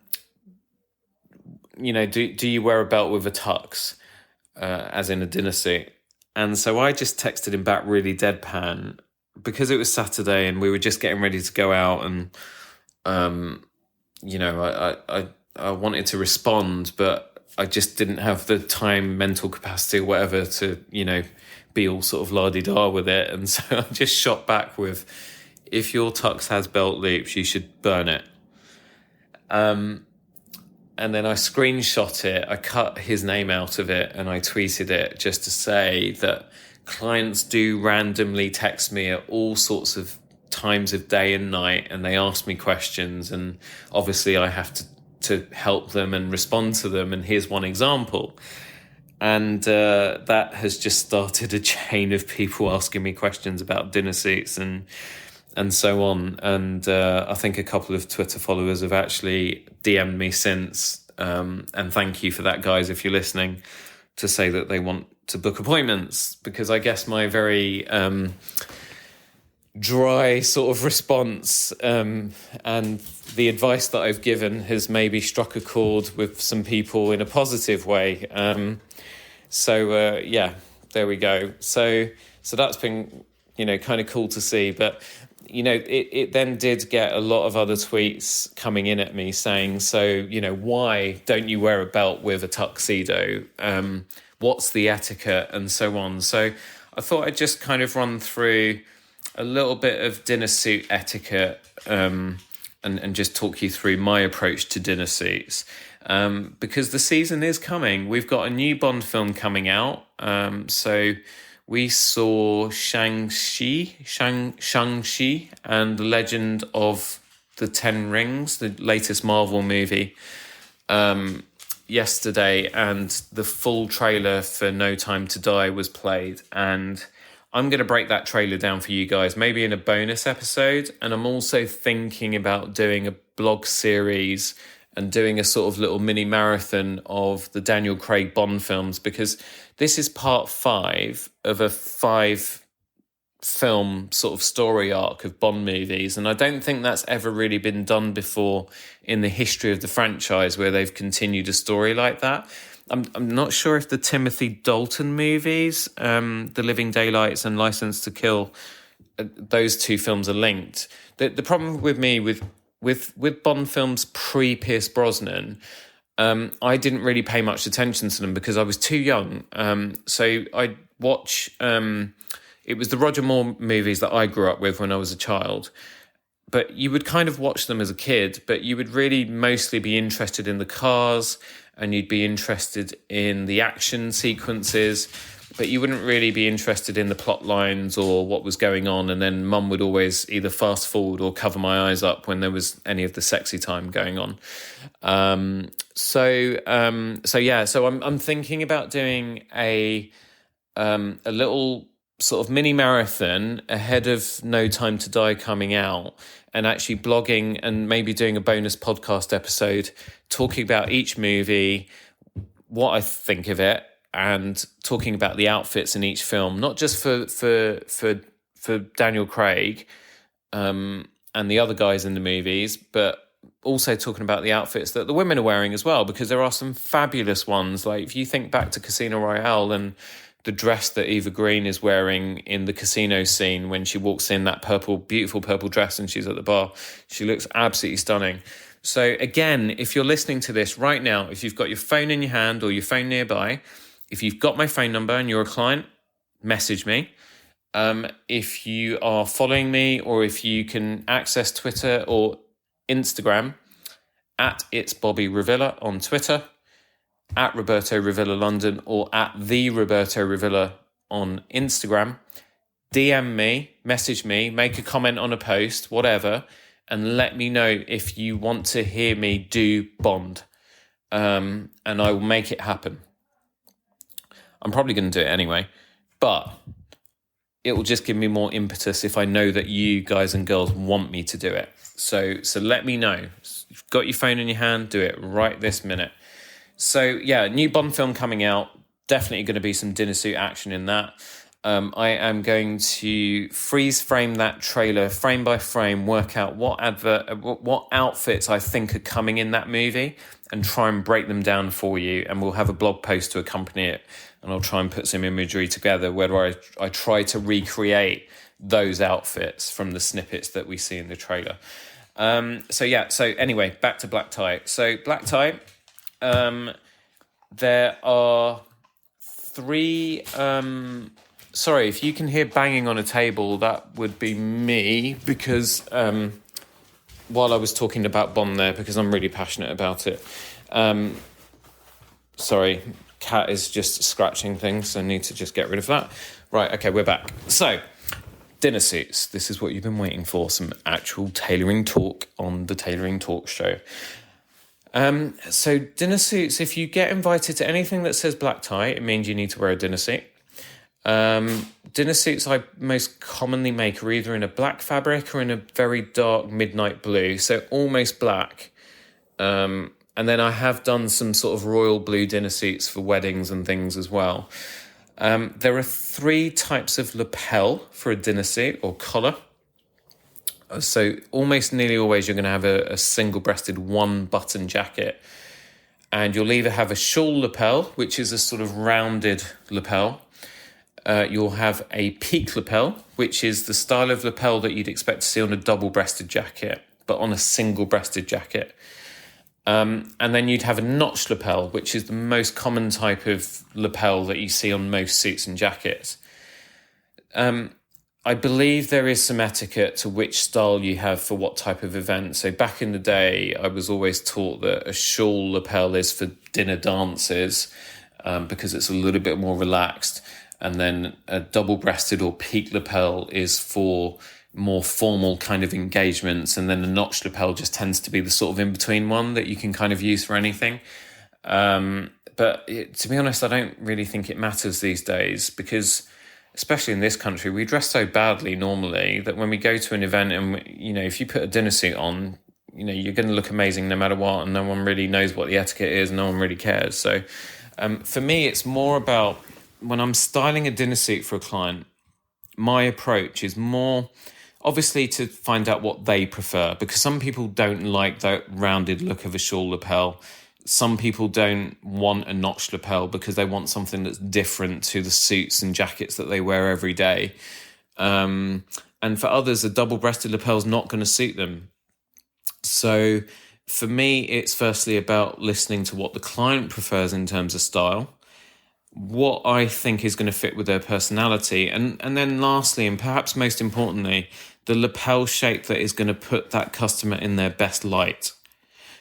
Speaker 1: you wear a belt with a tux, as in a dinner suit? And so I just texted him back really deadpan because it was Saturday and we were just getting ready to go out, and I wanted to respond, but I just didn't have the time, mental capacity, or whatever to be all sort of la-di-da with it. And so I just shot back with, if your tux has belt loops, you should burn it. And then I screenshot it, I cut his name out of it, and I tweeted it just to say that clients do randomly text me at all sorts of times of day and night, and they ask me questions, and obviously I have to help them and respond to them. And here's one example. And that has just started a chain of people asking me questions about dinner suits and so on. And I think a couple of Twitter followers have actually DM'd me since. And thank you for that, guys, if you're listening, to say that they want to book appointments, because I guess my very dry sort of response and the advice that I've given has maybe struck a chord with some people in a positive way. So there we go. So that's been, kind of cool to see. But it then did get a lot of other tweets coming in at me saying, so, why don't you wear a belt with a tuxedo? What's the etiquette, and so on. So I thought I'd just kind of run through a little bit of dinner suit etiquette, and just talk you through my approach to dinner suits. Because the season is coming. We've got a new Bond film coming out. So we saw Shang-Chi and the Legend of the Ten Rings, the latest Marvel movie, yesterday, and the full trailer for No Time to Die was played. And I'm going to break that trailer down for you guys, maybe in a bonus episode. And I'm also thinking about doing a blog series and doing a sort of little mini marathon of the Daniel Craig Bond films, because this is part 5 of a 5-film sort of story arc of Bond movies. And I don't think that's ever really been done before in the history of the franchise, where they've continued a story like that. I'm not sure if the Timothy Dalton movies, The Living Daylights and License to Kill, those two films are linked. The problem with me with Bond films pre-Pierce Brosnan, I didn't really pay much attention to them because I was too young. So I'd watch, it was the Roger Moore movies that I grew up with when I was a child. But you would kind of watch them as a kid, but you would really mostly be interested in the cars, and you'd be interested in the action sequences, but you wouldn't really be interested in the plot lines or what was going on. And then Mum would always either fast forward or cover my eyes up when there was any of the sexy time going on. So I'm thinking about doing a little sort of mini marathon ahead of No Time to Die coming out, and actually blogging and maybe doing a bonus podcast episode talking about each movie, what I think of it, and talking about the outfits in each film, not just for Daniel Craig and the other guys in the movies, but also talking about the outfits that the women are wearing as well, because there are some fabulous ones. Like if you think back to Casino Royale and the dress that Eva Green is wearing in the casino scene when she walks in, that beautiful purple dress, and she's at the bar, she looks absolutely stunning. So again, if you're listening to this right now, if you've got your phone in your hand or your phone nearby, if you've got my phone number and you're a client, message me. If you are following me, or if you can access Twitter or Instagram, at It's Bobby Revilla on Twitter, at Roberto Revilla London, or at the Roberto Revilla on Instagram, DM me, message me, make a comment on a post, whatever, and let me know if you want to hear me do Bond. And I will make it happen. I'm probably going to do it anyway, but it will just give me more impetus if I know that you guys and girls want me to do it. So let me know. If you've got your phone in your hand, do it right this minute. So yeah, new Bond film coming out. Definitely going to be some dinner suit action in that. I am going to freeze frame that trailer frame by frame, work out what outfits I think are coming in that movie, and try and break them down for you. And we'll have a blog post to accompany it, and I'll try and put some imagery together where I try to recreate those outfits from the snippets that we see in the trailer. So anyway, back to black tie. So black tie, there are 3... sorry, if you can hear banging on a table, that would be me, because while I was talking about Bond there, because I'm really passionate about it. Sorry, cat is just scratching things, so I need to just get rid of that. Right, okay, we're back. So, dinner suits. This is what you've been waiting for, some actual tailoring talk on the Tailoring Talk show. So dinner suits, if you get invited to anything that says black tie, it means you need to wear a dinner suit. Dinner suits I most commonly make are either in a black fabric or in a very dark midnight blue, so almost black. And then I have done some sort of royal blue dinner suits for weddings and things as well. There are 3 types of lapel for a dinner suit, or collar. So almost nearly always you're going to have a single-breasted one-button jacket. And you'll either have a shawl lapel, which is a sort of rounded lapel. You'll have a peak lapel, which is the style of lapel that you'd expect to see on a double-breasted jacket, but on a single-breasted jacket. And then you'd have a notch lapel, which is the most common type of lapel that you see on most suits and jackets. I believe there is some etiquette to which style you have for what type of event. So back in the day, I was always taught that a shawl lapel is for dinner dances, because it's a little bit more relaxed. And then a double-breasted or peak lapel is for more formal kind of engagements. And then the notch lapel just tends to be the sort of in-between one that you can kind of use for anything. But to be honest, I don't really think it matters these days, because especially in this country, we dress so badly normally that when we go to an event and, if you put a dinner suit on, you're going to look amazing no matter what, and no one really knows what the etiquette is, no one really cares. So for me, it's more about when I'm styling a dinner suit for a client, my approach is more obviously to find out what they prefer, because some people don't like that rounded look of a shawl lapel. Some people don't want a notch lapel because they want something that's different to the suits and jackets that they wear every day. And for others, a double-breasted lapel is not going to suit them. So for me, it's firstly about listening to what the client prefers in terms of style, what I think is going to fit with their personality, and then lastly, and perhaps most importantly, the lapel shape that is going to put that customer in their best light.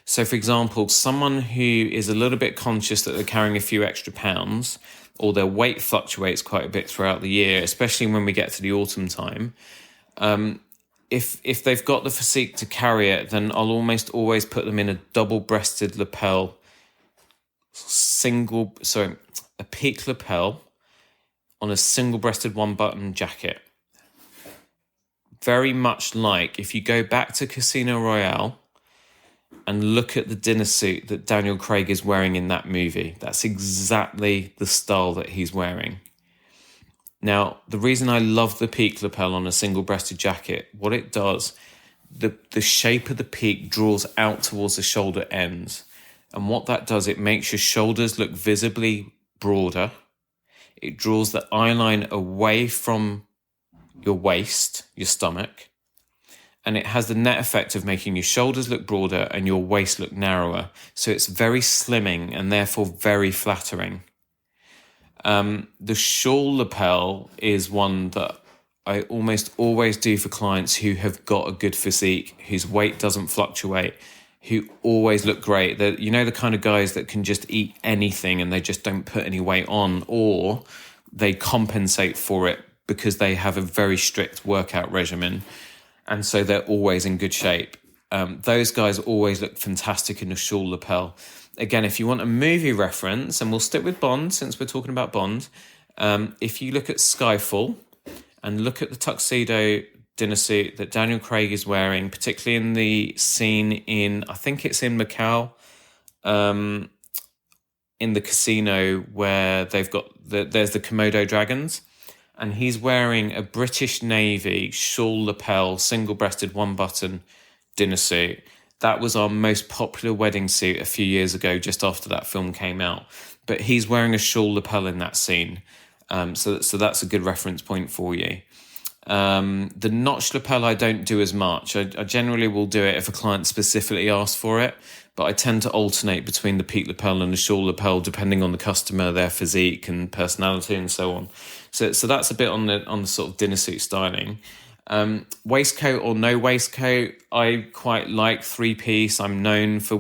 Speaker 1: So, for example, someone who is a little bit conscious that they're carrying a few extra pounds, or their weight fluctuates quite a bit throughout the year, especially when we get to the autumn time, if they've got the physique to carry it, then I'll almost always put them in a double-breasted lapel, a peak lapel on a single-breasted one-button jacket. Very much like if you go back to Casino Royale and look at the dinner suit that Daniel Craig is wearing in that movie. That's exactly the style that he's wearing. Now, the reason I love the peak lapel on a single-breasted jacket, what it does, the shape of the peak draws out towards the shoulder ends. And what that does, it makes your shoulders look visibly broader. It draws the eye line away from your waist, your stomach. And it has the net effect of making your shoulders look broader and your waist look narrower. So it's very slimming and therefore very flattering. The shawl lapel is one that I almost always do for clients who have got a good physique, whose weight doesn't fluctuate, who always look great. That, the kind of guys that can just eat anything and they just don't put any weight on, or they compensate for it because they have a very strict workout regimen. And so they're always in good shape. Those guys always look fantastic in a shawl lapel. Again, if you want a movie reference, and we'll stick with Bond since we're talking about Bond, if you look at Skyfall and look at the tuxedo dinner suit that Daniel Craig is wearing, particularly in the scene in, I think it's in Macau, in the casino where they've got there's the Komodo dragons. and he's wearing a British Navy shawl lapel, single-breasted, one-button dinner suit. That was our most popular wedding suit a few years ago, just after that film came out. But he's wearing a shawl lapel in that scene. So that's a good reference point for you. The notch lapel I don't do as much. I generally will do it if a client specifically asks for it, but I tend to alternate between the peak lapel and the shawl lapel depending on the customer, their physique and personality and so on. So that's a bit on the sort of dinner suit styling. Waistcoat or no waistcoat, I quite like three-piece. I'm known for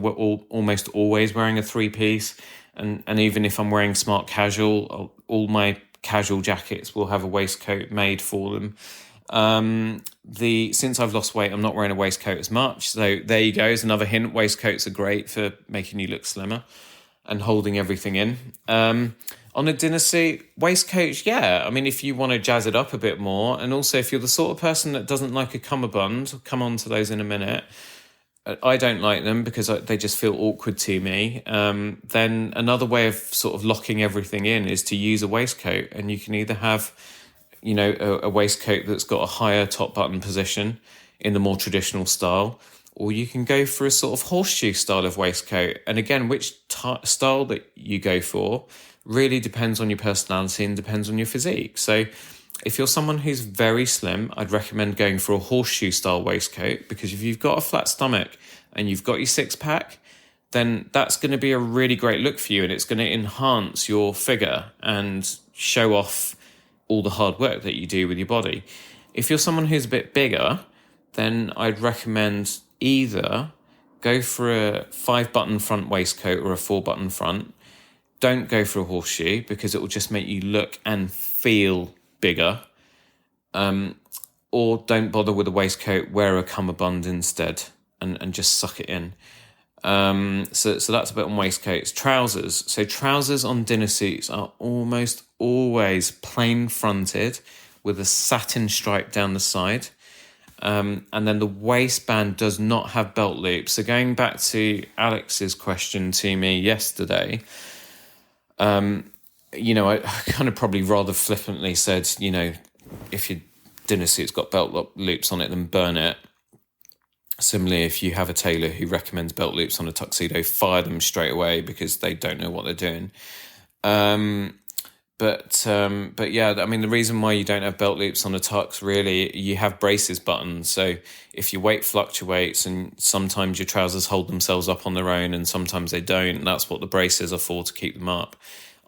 Speaker 1: almost always wearing a three-piece, and even if I'm wearing smart casual, all my casual jackets will have a waistcoat made for them. Since I've lost weight, I'm not wearing a waistcoat as much. So there you go. Is another hint. Waistcoats are great for making you look slimmer and holding everything in. On a dinner suit, waistcoats, yeah. I mean, if you want to jazz it up a bit more, and also if you're the sort of person that doesn't like a cummerbund, I'll come on to those in a minute. I don't like them because they just feel awkward to me. Then another way of sort of locking everything in is to use a waistcoat, and you can either have, a waistcoat that's got a higher top button position in the more traditional style, or you can go for a sort of horseshoe style of waistcoat. And again, which style that you go for really depends on your personality and depends on your physique. So if you're someone who's very slim, I'd recommend going for a horseshoe style waistcoat, because if you've got a flat stomach and you've got your six-pack, then that's going to be a really great look for you, and it's going to enhance your figure and show off all the hard work that you do with your body. If you're someone who's a bit bigger, then I'd recommend either go for a 5-button front waistcoat or a 4-button front. Don't go for a horseshoe because it will just make you look and feel bigger. Or don't bother with a waistcoat, wear a cummerbund instead and just suck it in. So that's a bit on waistcoats. Trousers. So trousers on dinner suits are almost always plain fronted with a satin stripe down the side. And then the waistband does not have belt loops. So going back to Alex's question to me yesterday, I kind of probably rather flippantly said, if your dinner suit's got belt loops on it, then burn it. Similarly, if you have a tailor who recommends belt loops on a tuxedo, fire them straight away because they don't know what they're doing. But yeah, I mean, the reason why you don't have belt loops on a tux, really, you have braces buttons. So if your weight fluctuates and sometimes your trousers hold themselves up on their own and sometimes they don't, that's what the braces are for, to keep them up.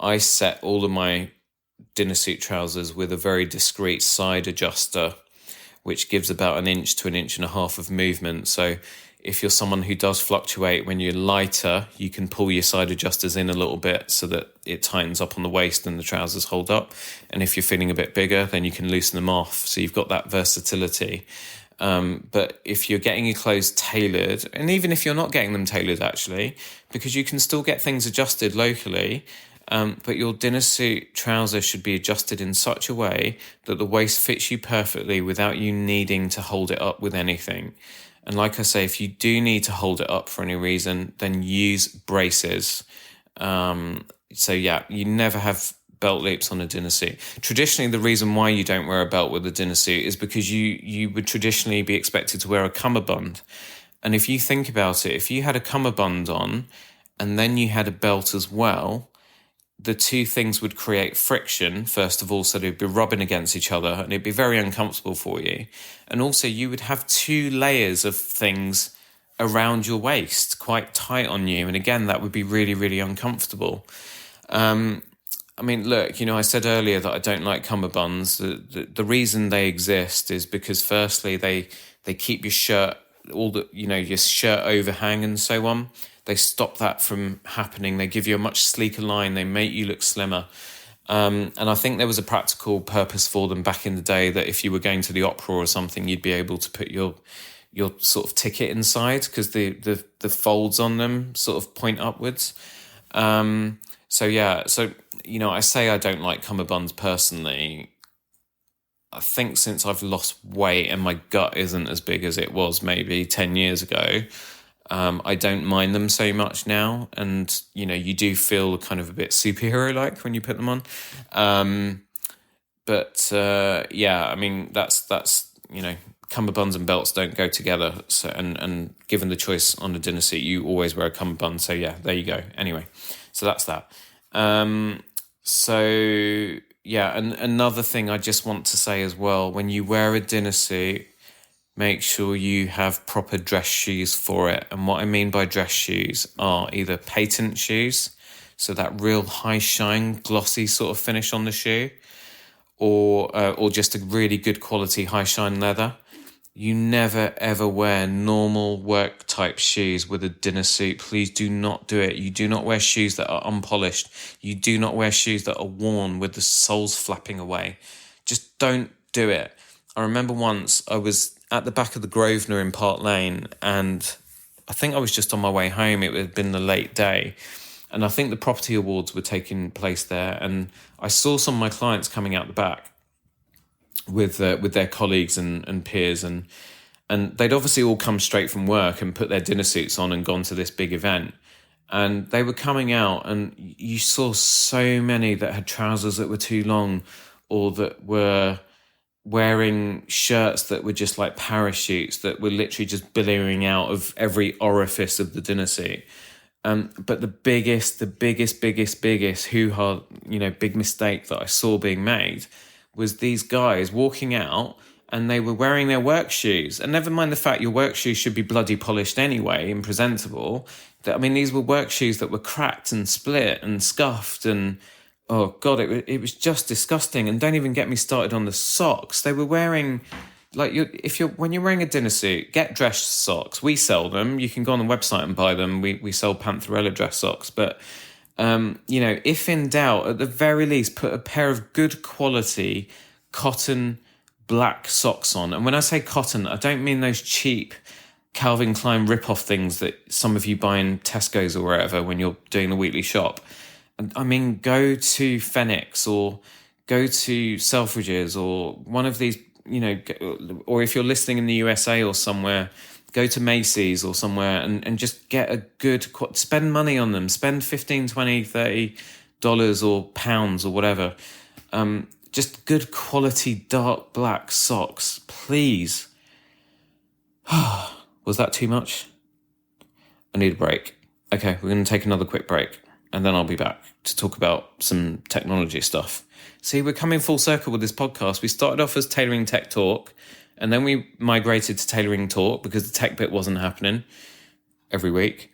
Speaker 1: I set all of my dinner suit trousers with a very discreet side adjuster, which gives about 1 inch to 1.5 inches of movement. So if you're someone who does fluctuate, when you're lighter, you can pull your side adjusters in a little bit so that it tightens up on the waist and the trousers hold up. And if you're feeling a bit bigger, then you can loosen them off. So you've got that versatility. But if you're getting your clothes tailored, and even if you're not getting them tailored, actually, because you can still get things adjusted locally, but your dinner suit trouser should be adjusted in such a way that the waist fits you perfectly without you needing to hold it up with anything. And like I say, if you do need to hold it up for any reason, then use braces. So yeah, you never have belt loops on a dinner suit. Traditionally, the reason why you don't wear a belt with a dinner suit is because you would traditionally be expected to wear a cummerbund. And if you think about it, if you had a cummerbund on and then you had a belt as well, the two things would create friction, first of all, so they'd be rubbing against each other and it'd be very uncomfortable for you. And also you would have 2 layers of things around your waist, quite tight on you. And again, that would be really, really uncomfortable. I mean, look, I said earlier that I don't like cummerbunds. The reason they exist is because firstly, they keep your shirt, your shirt overhang and so on. They stop that from happening. They give you a much sleeker line. They make you look slimmer. And I think there was a practical purpose for them back in the day, that if you were going to the opera or something, you'd be able to put your sort of ticket inside because the folds on them sort of point upwards. So I say I don't like cummerbunds personally. I think since I've lost weight and my gut isn't as big as it was maybe 10 years ago, I don't mind them so much now. And, you do feel kind of a bit superhero-like when you put them on. I mean, that's cummerbunds and belts don't go together. So and given the choice on a dinner suit, you always wear a cummerbund. So yeah, there you go. Anyway, so that's that. And another thing I just want to say as well: when you wear a dinner suit, make sure you have proper dress shoes for it. And what I mean by dress shoes are either patent shoes, so that real high shine, glossy sort of finish on the shoe, or just a really good quality high shine leather. You never ever wear normal work type shoes with a dinner suit. Please do not do it. You do not wear shoes that are unpolished. You do not wear shoes that are worn with the soles flapping away. Just don't do it. I remember once I was at the back of the Grosvenor in Park Lane, and I think I was just on my way home. It had been the late day, and I think the property awards were taking place there, and I saw some of my clients coming out the back with their colleagues and peers, and they'd obviously all come straight from work and put their dinner suits on and gone to this big event, and they were coming out, and you saw so many that had trousers that were too long, or that were wearing shirts that were just like parachutes that were literally just billowing out of every orifice of the dinner suit. But the biggest hoo-ha, big mistake that I saw being made was these guys walking out and they were wearing their work shoes. And never mind the fact your work shoes should be bloody polished anyway and presentable. These were work shoes that were cracked and split and scuffed, and oh God, it was just disgusting. And don't even get me started on the socks. They were wearing, when you're wearing a dinner suit, get dress socks. We sell them. You can go on the website and buy them. We sell Pantherella dress socks. But if in doubt, at the very least, put a pair of good quality cotton black socks on. And when I say cotton, I don't mean those cheap Calvin Klein rip-off things that some of you buy in Tesco's or wherever when you're doing the weekly shop. I mean, go to Phoenix or go to Selfridges or one of these, or if you're listening in the USA or somewhere, go to Macy's or somewhere and just get a good, spend money on them. Spend $15, $20, $30 or pounds or whatever. Just good quality dark black socks, please. Was that too much? I need a break. Okay, we're going to take another quick break, and then I'll be back to talk about some technology stuff. See, we're coming full circle with this podcast. We started off as Tailoring Tech Talk, and then we migrated to Tailoring Talk because the tech bit wasn't happening every week.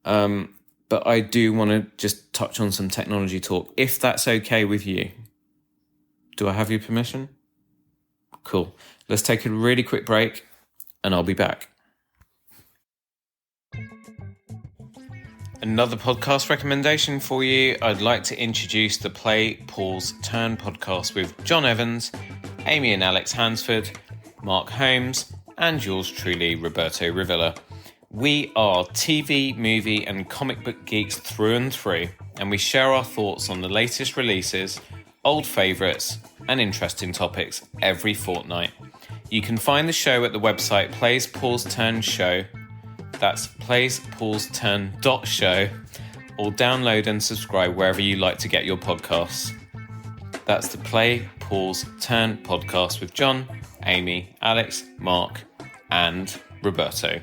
Speaker 1: But I do want to just touch on some technology talk, if that's okay with you. Do I have your permission? Cool. Let's take a really quick break, and I'll be back. Another podcast recommendation for you. I'd like to introduce the Play, Pause, Turn podcast with John Evans, Amy and Alex Hansford, Mark Holmes, and yours truly, Roberto Revilla. We are TV, movie, and comic book geeks through and through, and we share our thoughts on the latest releases, old favourites, and interesting topics every fortnight. You can find the show at the website Plays, Pause, Turn Show. That's plays-pause-turn.show, or download and subscribe wherever you like to get your podcasts. That's the Play, Pause, Turn podcast with John, Amy, Alex, Mark, and Roberto.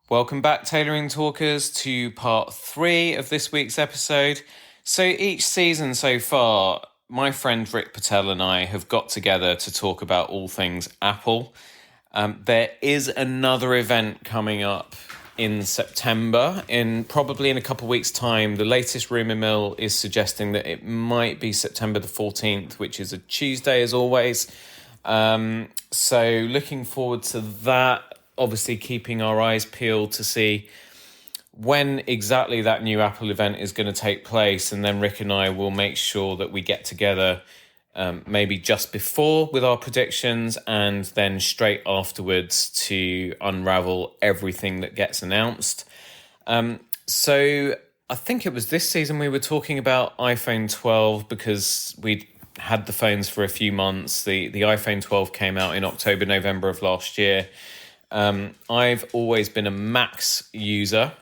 Speaker 1: Welcome back, Tailoring Talkers, to part 3 of this week's episode. So each season so far, my friend Rick Patel and I have got together to talk about all things Apple. There is another event coming up in September, probably in a couple of weeks' time. The latest rumour mill is suggesting that it might be September the 14th, which is a Tuesday as always. So looking forward to that, obviously keeping our eyes peeled to see when exactly that new Apple event is going to take place. And then Rick and I will make sure that we get together maybe just before with our predictions, and then straight afterwards to unravel everything that gets announced. So I think it was this season we were talking about iPhone 12 because we'd had the phones for a few months. The iPhone 12 came out in October, November of last year. I've always been a Max user.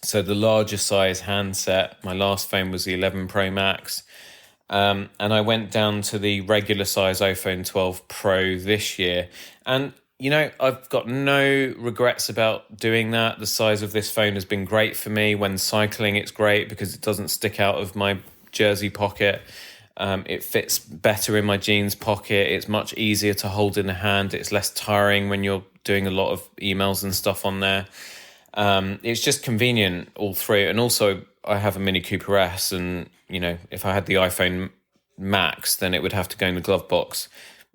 Speaker 1: So the larger size handset, my last phone was the 11 Pro Max. And I went down to the regular size iPhone 12 Pro this year. And, I've got no regrets about doing that. The size of this phone has been great for me. When cycling, it's great because it doesn't stick out of my jersey pocket. It fits better in my jeans pocket. It's much easier to hold in the hand. It's less tiring when you're doing a lot of emails and stuff on there. It's just convenient all through. And also, I have a Mini Cooper S, and, if I had the iPhone Max, then it would have to go in the glove box,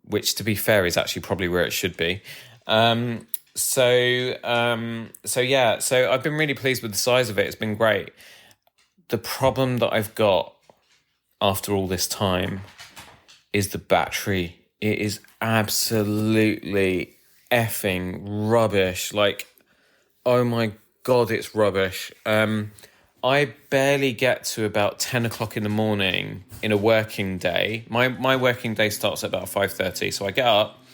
Speaker 1: which, to be fair, is actually probably where it should be. So I've been really pleased with the size of it. It's been great. The problem that I've got after all this time is the battery. It is absolutely effing rubbish. Like, oh my God, it's rubbish. I barely get to about 10 o'clock in the morning in a working day. My working day starts at about 5:30. So I get up,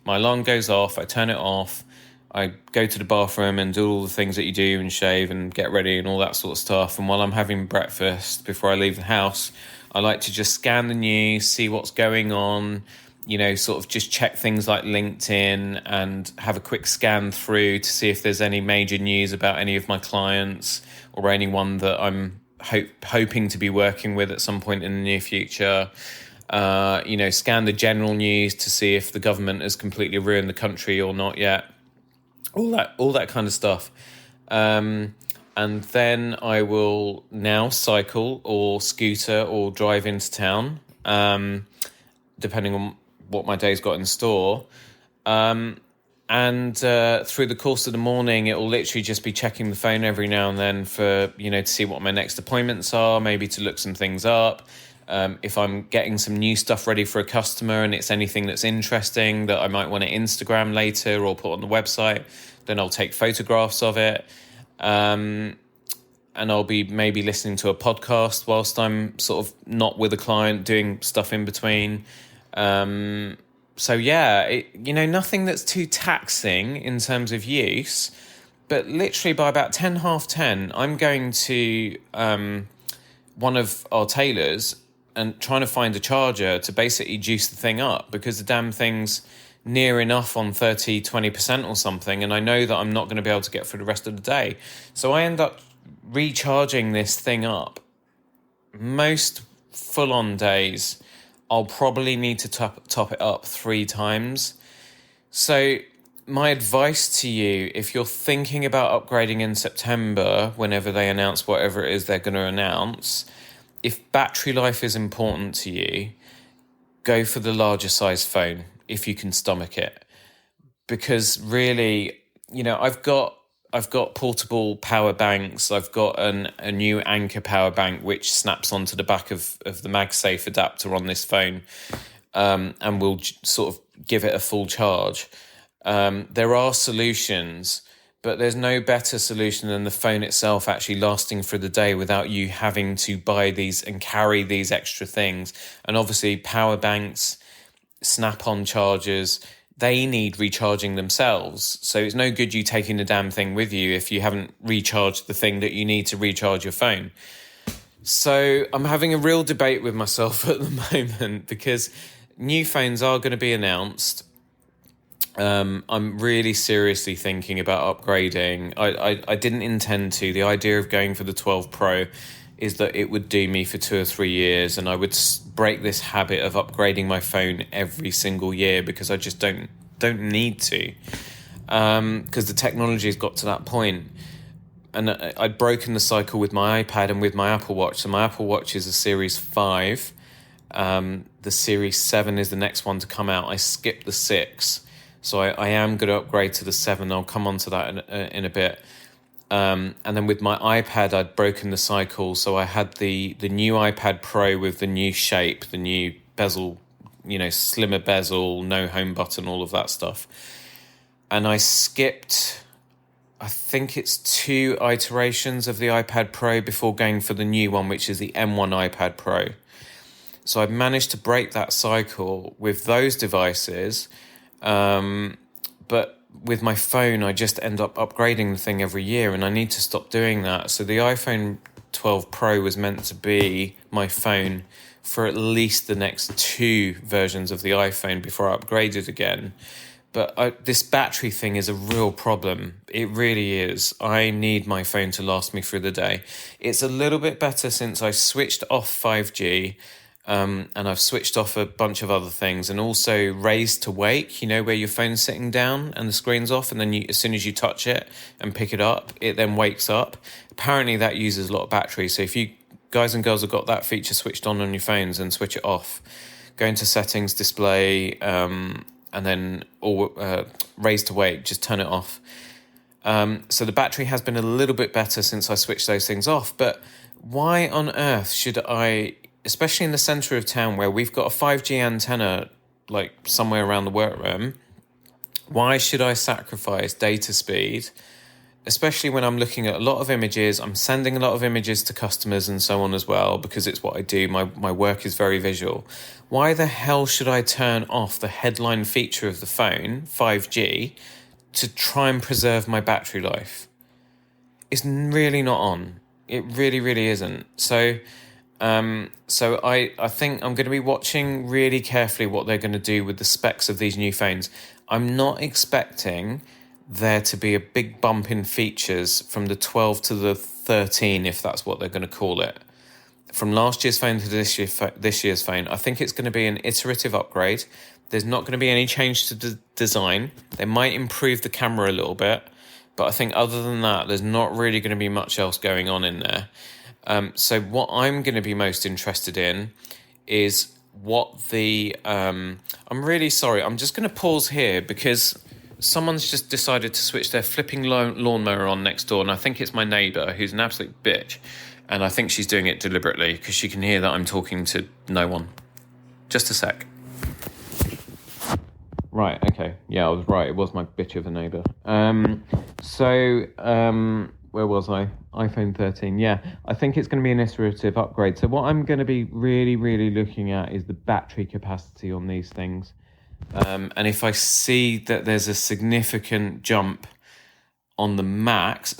Speaker 1: my alarm goes off, I turn it off, I go to the bathroom and do all the things that you do and shave and get ready and all that sort of stuff. And while I'm having breakfast, before I leave the house, I like to just scan the news, see what's going on, sort of just check things like LinkedIn and have a quick scan through to see if there's any major news about any of my clients or anyone that I'm hoping to be working with at some point in the near future. Scan the general news to see if the government has completely ruined the country or not yet. All that kind of stuff. And then I will now cycle or scooter or drive into town, depending on what my day's got in store. And through the course of the morning, it will literally just be checking the phone every now and then for, to see what my next appointments are, maybe to look some things up. If I'm getting some new stuff ready for a customer and it's anything that's interesting that I might want to Instagram later or put on the website, then I'll take photographs of it. And I'll be maybe listening to a podcast whilst I'm sort of not with a client, doing stuff in between. Nothing that's too taxing in terms of use, but literally by about 10:30, I'm going to one of our tailors and trying to find a charger to basically juice the thing up, because the damn thing's near enough on 20% or something, and I know that I'm not going to be able to get through the rest of the day. So I end up recharging this thing up. Most full-on days, I'll probably need to top it up 3 times. So my advice to you, if you're thinking about upgrading in September, whenever they announce whatever it is they're going to announce, if battery life is important to you, go for the larger size phone if you can stomach it. Because really, I've got portable power banks. I've got a new Anker power bank which snaps onto the back of the MagSafe adapter on this phone, and will sort of give it a full charge. There are solutions, but there's no better solution than the phone itself actually lasting for the day without you having to buy these and carry these extra things. And obviously power banks, snap-on chargers, they need recharging themselves. So it's no good you taking the damn thing with you if you haven't recharged the thing that you need to recharge your phone. So I'm having a real debate with myself at the moment, because new phones are going to be announced. I'm really seriously thinking about upgrading. I didn't intend to. The idea of going for the 12 Pro is that it would do me for 2 or 3 years, and I would break this habit of upgrading my phone every single year, because I just don't need to, because the technology has got to that point. And I'd broken the cycle with my iPad and with my Apple Watch. So my Apple Watch is a Series 5. The Series 7 is the next one to come out. I skipped the 6. So I am going to upgrade to the 7. I'll come on to that in a bit. And then with my iPad, I'd broken the cycle. So I had the new iPad Pro with the new shape, the new bezel, slimmer bezel, no home button, all of that stuff. And I skipped, I think it's 2 iterations of the iPad Pro before going for the new one, which is the M1 iPad Pro. So I managed to break that cycle with those devices. But with my phone, I just end up upgrading the thing every year, and I need to stop doing that. So the iPhone 12 Pro was meant to be my phone for at least the next 2 versions of the iPhone before I upgraded again. But this battery thing is a real problem. It really is. I need my phone to last me through the day. It's a little bit better since I switched off 5G, and I've switched off a bunch of other things, and also raised to wake, where your phone's sitting down and the screen's off, and then as soon as you touch it and pick it up, it then wakes up. Apparently that uses a lot of battery. So if you guys and girls have got that feature switched on your phones, and switch it off, go into settings, display, and then raise to wake, just turn it off. So the battery has been a little bit better since I switched those things off. But why on earth should I, especially in the centre of town where we've got a 5G antenna, like somewhere around the workroom, why should I sacrifice data speed, especially when I'm looking at a lot of images? I'm sending a lot of images to customers and so on as well, because it's what I do. My work is very visual. Why the hell should I turn off the headline feature of the phone, 5G, to try and preserve my battery life? It's really not on. It really, really isn't. So I think I'm going to be watching really carefully what they're going to do with the specs of these new phones. I'm not expecting there to be a big bump in features from the 12 to the 13, if that's what they're going to call it. From last year's phone to this year's phone, I think it's going to be an iterative upgrade. There's not going to be any change to the design. They might improve the camera a little bit, but I think other than that, there's not really going to be much else going on in there. So what I'm going to be most interested in is what the... I'm really sorry. I'm just going to pause here because someone's just decided to switch their flipping lawnmower on next door, and I think it's my neighbour, who's an absolute bitch, and I think she's doing it deliberately because she can hear that I'm talking to no one. Just a sec. Right, okay. Yeah, I was right. It was my bitch of a neighbour. Where was I? iPhone 13. Yeah, I think it's going to be an iterative upgrade. So what I'm going to be really, really looking at is the battery capacity on these things. And if I see that there's a significant jump on the Max,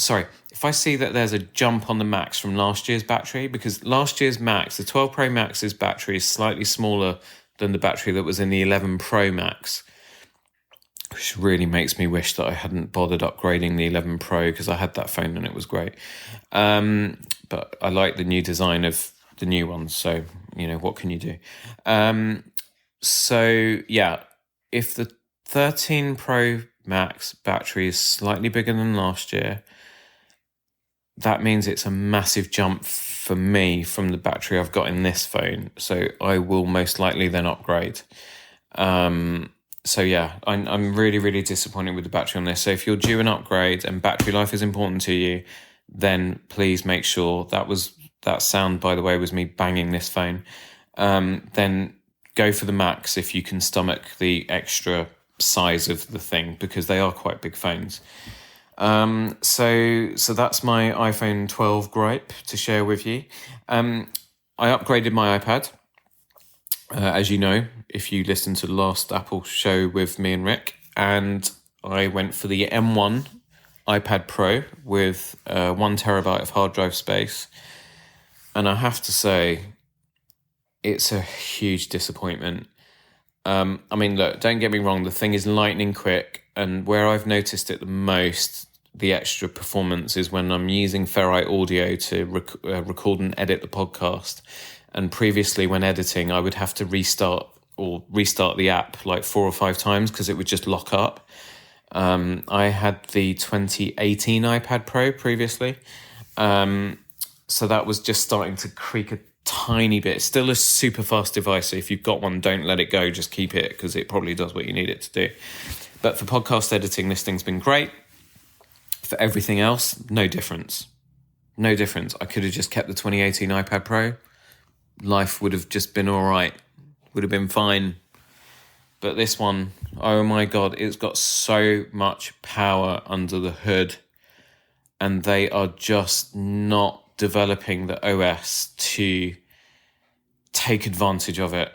Speaker 1: if I see that there's a jump on the Max from last year's battery, because last year's Max, the 12 Pro Max's battery is slightly smaller than the battery that was in the 11 Pro Max, which really makes me wish that I hadn't bothered upgrading the 11 Pro, because I had that phone and it was great. But I like the new design of the new ones, so, what can you do? So, yeah, if the 13 Pro Max battery is slightly bigger than last year, that means it's a massive jump for me from the battery I've got in this phone. So I will most likely then upgrade. So yeah, I'm really, really disappointed with the battery on this. So if you're due an upgrade and battery life is important to you, then please make sure that sound, by the way, was me banging this phone. Then go for the Max if you can stomach the extra size of the thing, because they are quite big phones. So that's my iPhone 12 gripe to share with you. I upgraded my iPad. As you know, if you listened to the last Apple show with me and Rick, and I went for the M1 iPad Pro with 1 terabyte of hard drive space. And I have to say, it's a huge disappointment. Look, don't get me wrong, the thing is lightning quick, and where I've noticed it the most, the extra performance, is when I'm using Ferrite Audio to record and edit the podcast. And previously, when editing, I would have to restart the app like 4 or 5 times because it would just lock up. I had the 2018 iPad Pro previously, so that was just starting to creak a tiny bit. It's still a super fast device, so if you've got one, don't let it go, just keep it, because it probably does what you need it to do. But for podcast editing, this thing's been great. For everything else, no difference. I could have just kept the 2018 iPad Pro. Life would have just been all right, would have been fine. But this one, oh my God, it's got so much power under the hood, and they are just not developing the OS to take advantage of it.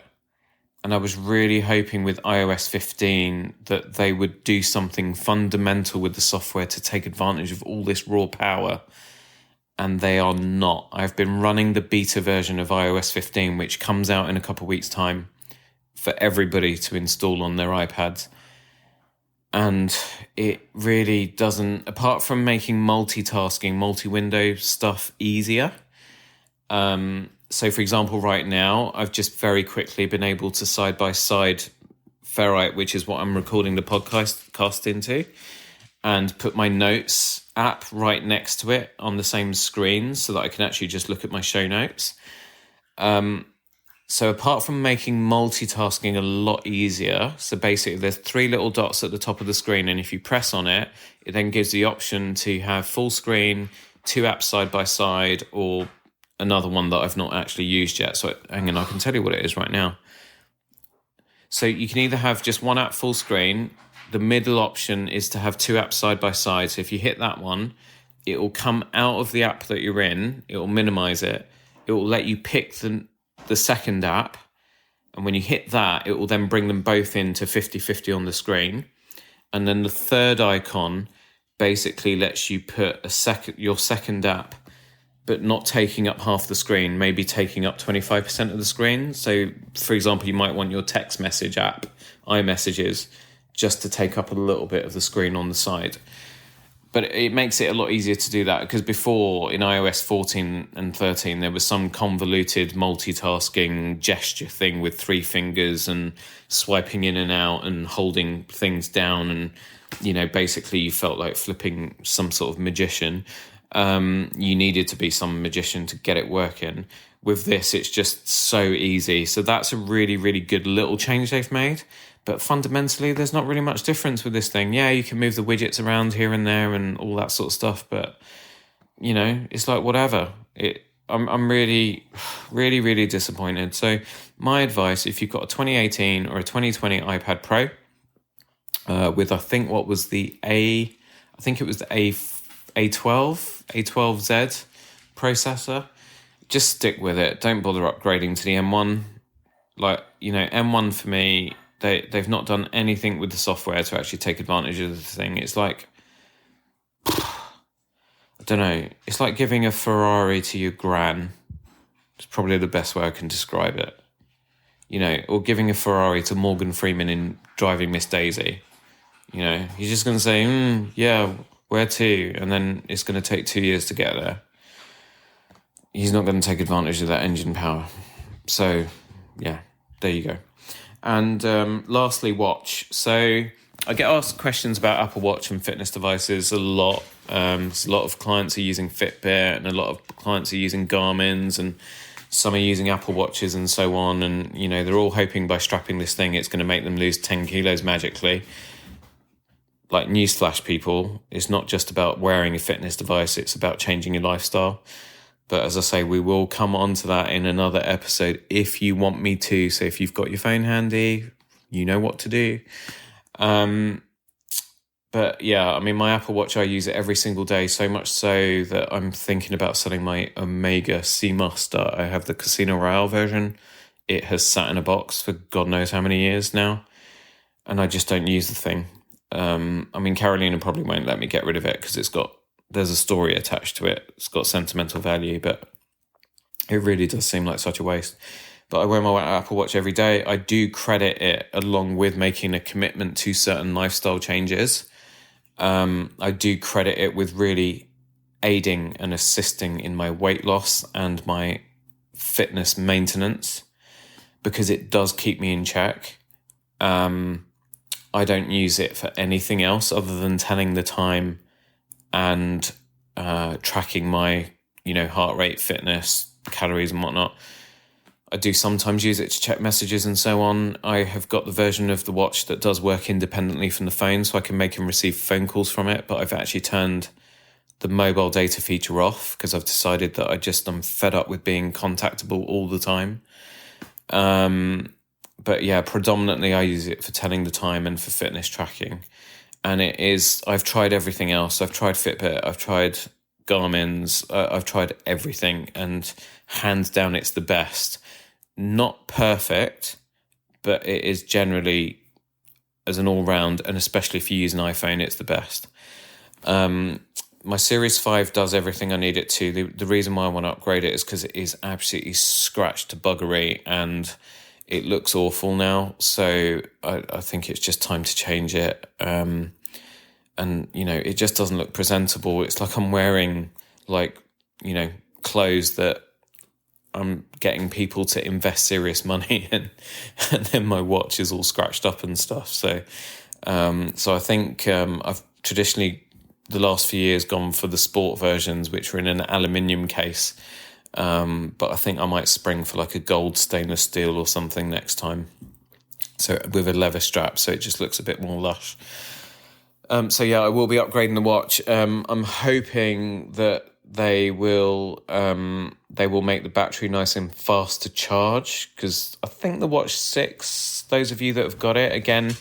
Speaker 1: And I was really hoping with iOS 15 that they would do something fundamental with the software to take advantage of all this raw power. And they are not. I've been running the beta version of iOS 15, which comes out in a couple of weeks' time for everybody to install on their iPads. And it really doesn't, apart from making multitasking, multi-window stuff easier. So, for example, right now, I've just very quickly been able to side-by-side Ferrite, which is what I'm recording the podcast into, and put my notes app right next to it on the same screen so that I can actually just look at my show notes. So apart from making multitasking a lot easier, so basically there's 3 little dots at the top of the screen, and if you press on it, it then gives the option to have full screen, 2 apps side by side, or another one that I've not actually used yet. So hang on, I can tell you what it is right now. So you can either have just one app full screen. The middle option is to have 2 apps side by side. So if you hit that one, it will come out of the app that you're in. It will minimize it. It will let you pick the second app. And when you hit that, it will then bring them both into 50-50 on the screen. And then the third icon basically lets you put your second app, but not taking up half the screen, maybe taking up 25% of the screen. So, for example, you might want your text message app, iMessages, just to take up a little bit of the screen on the side. But it makes it a lot easier to do that, because before, in iOS 14 and 13, there was some convoluted multitasking gesture thing with 3 fingers and swiping in and out and holding things down. And, basically you felt like flipping some sort of magician. You needed to be some magician to get it working. With this, it's just so easy. So that's a really, really good little change they've made. But fundamentally, there's not really much difference with this thing. Yeah, you can move the widgets around here and there and all that sort of stuff. But, it's like whatever. I'm really, really, really disappointed. So my advice, if you've got a 2018 or a 2020 iPad Pro with, I think it was the A12Z processor, just stick with it. Don't bother upgrading to the M1. M1 for me, they've not done anything with the software to actually take advantage of the thing. It's like, I don't know, it's like giving a Ferrari to your gran. It's probably the best way I can describe it. Or giving a Ferrari to Morgan Freeman in Driving Miss Daisy. You're just going to say, yeah, where to? And then it's going to take 2 years to get there. He's not going to take advantage of that engine power. So, yeah, there you go. And lastly, watch. So I get asked questions about Apple Watch and fitness devices a lot. A lot of clients are using Fitbit, and a lot of clients are using Garmin's, and some are using Apple Watches and so on. And, they're all hoping by strapping this thing, it's going to make them lose 10 kilos magically. Like, newsflash, people, it's not just about wearing a fitness device, it's about changing your lifestyle. But as I say, we will come on to that in another episode if you want me to. So if you've got your phone handy, you know what to do. But yeah, my Apple Watch, I use it every single day, so much so that I'm thinking about selling my Omega Seamaster. I have the Casino Royale version. It has sat in a box for God knows how many years now, and I just don't use the thing. Carolina probably won't let me get rid of it because there's a story attached to it. It's got sentimental value, but it really does seem like such a waste. But I wear my Apple Watch every day. I do credit it, along with making a commitment to certain lifestyle changes. I do credit it with really aiding and assisting in my weight loss and my fitness maintenance, because it does keep me in check. I don't use it for anything else other than telling the time and tracking my, heart rate, fitness, calories and whatnot. I do sometimes use it to check messages and so on. I have got the version of the watch that does work independently from the phone, so I can make and receive phone calls from it, but I've actually turned the mobile data feature off because I've decided that I'm fed up with being contactable all the time. But yeah, predominantly I use it for telling the time and for fitness tracking. And I've tried everything else. I've tried Fitbit, I've tried Garmin's, I've tried everything, and hands down it's the best. Not perfect, but it is generally, as an all-round, and especially if you use an iPhone, it's the best. My Series 5 does everything I need it to. The reason why I want to upgrade it is because it is absolutely scratched to buggery and it looks awful now. So I think it's just time to change it. And, it just doesn't look presentable. It's like I'm wearing, clothes that I'm getting people to invest serious money in. And then my watch is all scratched up and stuff. So I think I've traditionally, the last few years, gone for the sport versions, which are in an aluminium case. But I think I might spring for like a gold stainless steel or something next time. So with a leather strap, so it just looks a bit more lush. I will be upgrading the watch. I'm hoping that they will make the battery nice and fast to charge, because I think the Watch 6, those of you that have got it, again,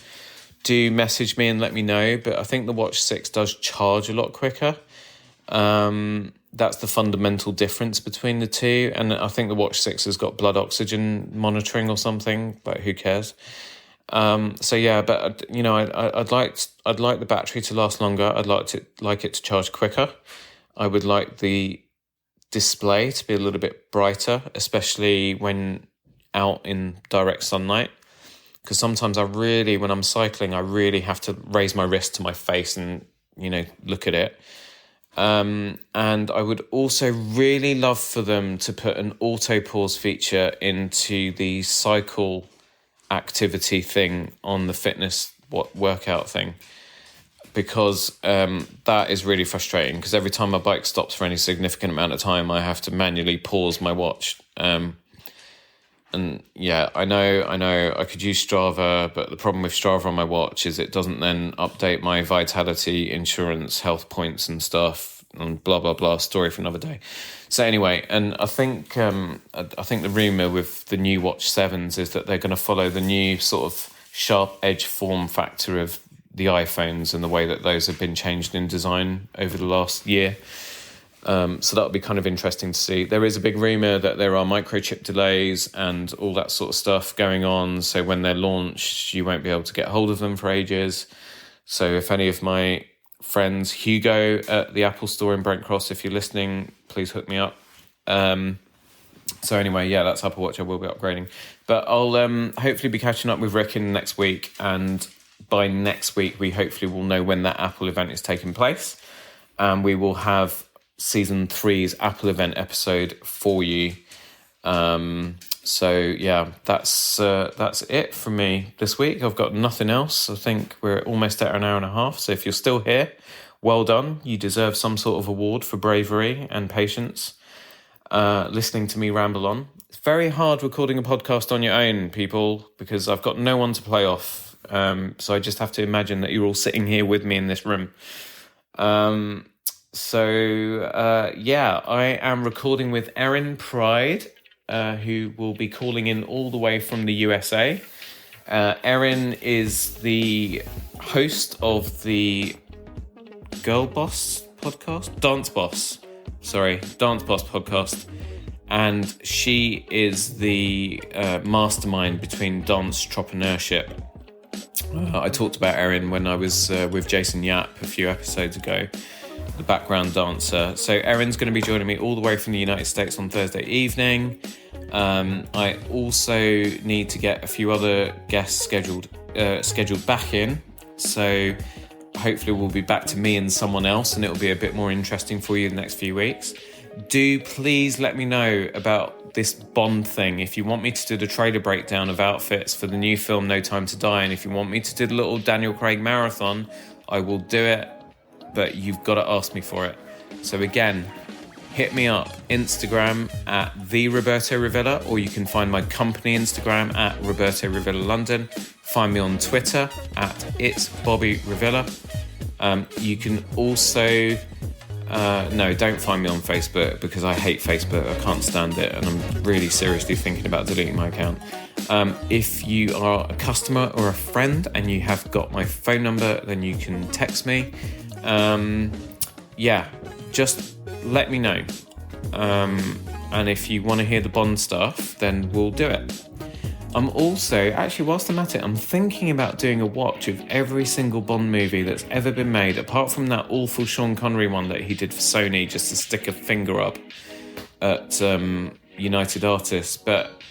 Speaker 1: do message me and let me know, but I think the Watch 6 does charge a lot quicker. That's the fundamental difference between the two, and I think the Watch 6 has got blood oxygen monitoring or something, but who cares? I'd like the battery to last longer. I'd like it to charge quicker. I would like the display to be a little bit brighter, especially when out in direct sunlight. Because sometimes when I'm cycling, I really have to raise my wrist to my face and, look at it. And I would also really love for them to put an auto pause feature into the cycle activity thing on the fitness workout thing. Because that is really frustrating, because every time my bike stops for any significant amount of time, I have to manually pause my watch. And yeah, I know I could use Strava, but the problem with Strava on my watch is it doesn't then update my vitality, insurance, health points and stuff, and blah, blah, blah, story for another day. So anyway, and I think the rumour with the new Watch 7s is that they're going to follow the new sort of sharp edge form factor of the iPhones and the way that those have been changed in design over the last year. So that'll be kind of interesting to see. There is a big rumour that there are microchip delays and all that sort of stuff going on. So when they're launched, you won't be able to get hold of them for ages. So if any of my friends, Hugo at the Apple Store in Brent Cross, if you're listening, please hook me up. So anyway, yeah, that's Apple Watch I will be upgrading. But I'll hopefully be catching up with Rick in next week. And by next week, we hopefully will know when that Apple event is taking place. And we will have Season 3's Apple event episode for you. So yeah, that's it from me this week. I've got nothing else. I think we're almost at an hour and a half. So if you're still here, well done. You deserve some sort of award for bravery and patience. Listening to me ramble on. It's very hard recording a podcast on your own, people, because I've got no one to play off. So I just have to imagine that you're all sitting here with me in this room. I am recording with Erin Pride, who will be calling in all the way from the USA. Erin is the host of the Dance Boss podcast, and she is the mastermind between dance entrepreneurship. I talked about Erin when I was with Jason Yap a few episodes ago, the background dancer. So Erin's going to be joining me all the way from the United States on Thursday evening. I also need to get a few other guests scheduled back in. So hopefully we'll be back to me and someone else, and it'll be a bit more interesting for you the next few weeks. Do please let me know about this Bond thing. If you want me to do the trailer breakdown of outfits for the new film No Time to Die, and if you want me to do the little Daniel Craig marathon, I will do it, but you've got to ask me for it. So again, hit me up, Instagram at the Roberto Revilla, or you can find my company Instagram at Roberto Revilla London. Find me on Twitter at It's Bobby Revilla. You can also no, don't find me on Facebook, because I hate Facebook. I can't stand it, and I'm really seriously thinking about deleting my account. If you are a customer or a friend and you have got my phone number, then you can text me. Just let me know. And if you want to hear the Bond stuff, then we'll do it. I'm also, actually, whilst I'm at it, I'm thinking about doing a watch of every single Bond movie that's ever been made, apart from that awful Sean Connery one that he did for Sony just to stick a finger up at United Artists. But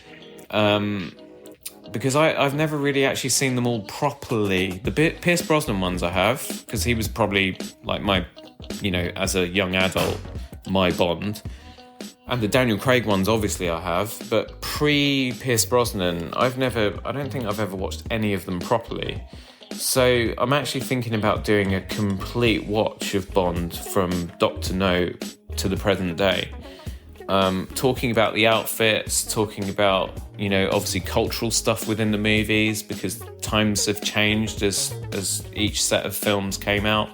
Speaker 1: because I've never really actually seen them all properly. The Pierce Brosnan ones I have, because he was probably like my, as a young adult, my Bond. And the Daniel Craig ones, obviously, I have. But pre-Pierce Brosnan, I don't think I've ever watched any of them properly. So I'm actually thinking about doing a complete watch of Bond from Dr. No to the present day. Talking about the outfits, talking about, obviously cultural stuff within the movies, because times have changed as each set of films came out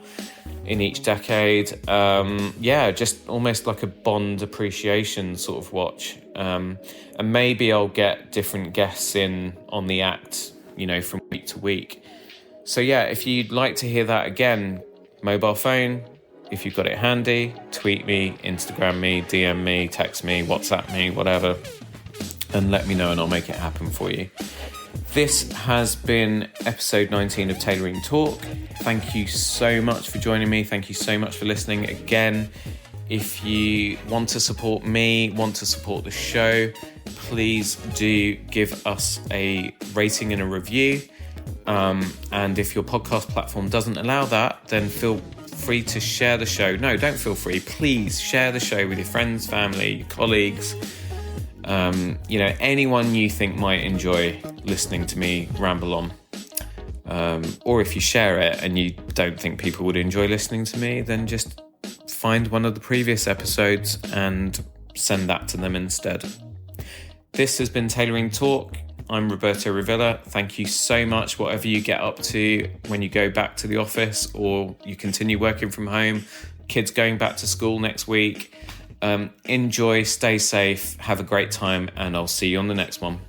Speaker 1: in each decade. Just almost like a Bond appreciation sort of watch. And maybe I'll get different guests in on the act, from week to week. So yeah, if you'd like to hear that again, mobile phone, if you've got it handy, tweet me, Instagram me, DM me, text me, WhatsApp me, whatever, and let me know and I'll make it happen for you. This has been episode 19 of Tailoring Talk. Thank you so much for joining me. Thank you so much for listening. Again, if you want to support me, want to support the show, please do give us a rating and a review. And if your podcast platform doesn't allow that, then feel free to share the show. No, don't feel free. Please share the show with your friends, family, your colleagues. Anyone you think might enjoy listening to me ramble on. Or if you share it and you don't think people would enjoy listening to me, then just find one of the previous episodes and send that to them instead. This has been Tailoring Talk. I'm Roberto Revilla. Thank you so much, whatever you get up to when you go back to the office or you continue working from home, kids going back to school next week. Enjoy, stay safe, have a great time, and I'll see you on the next one.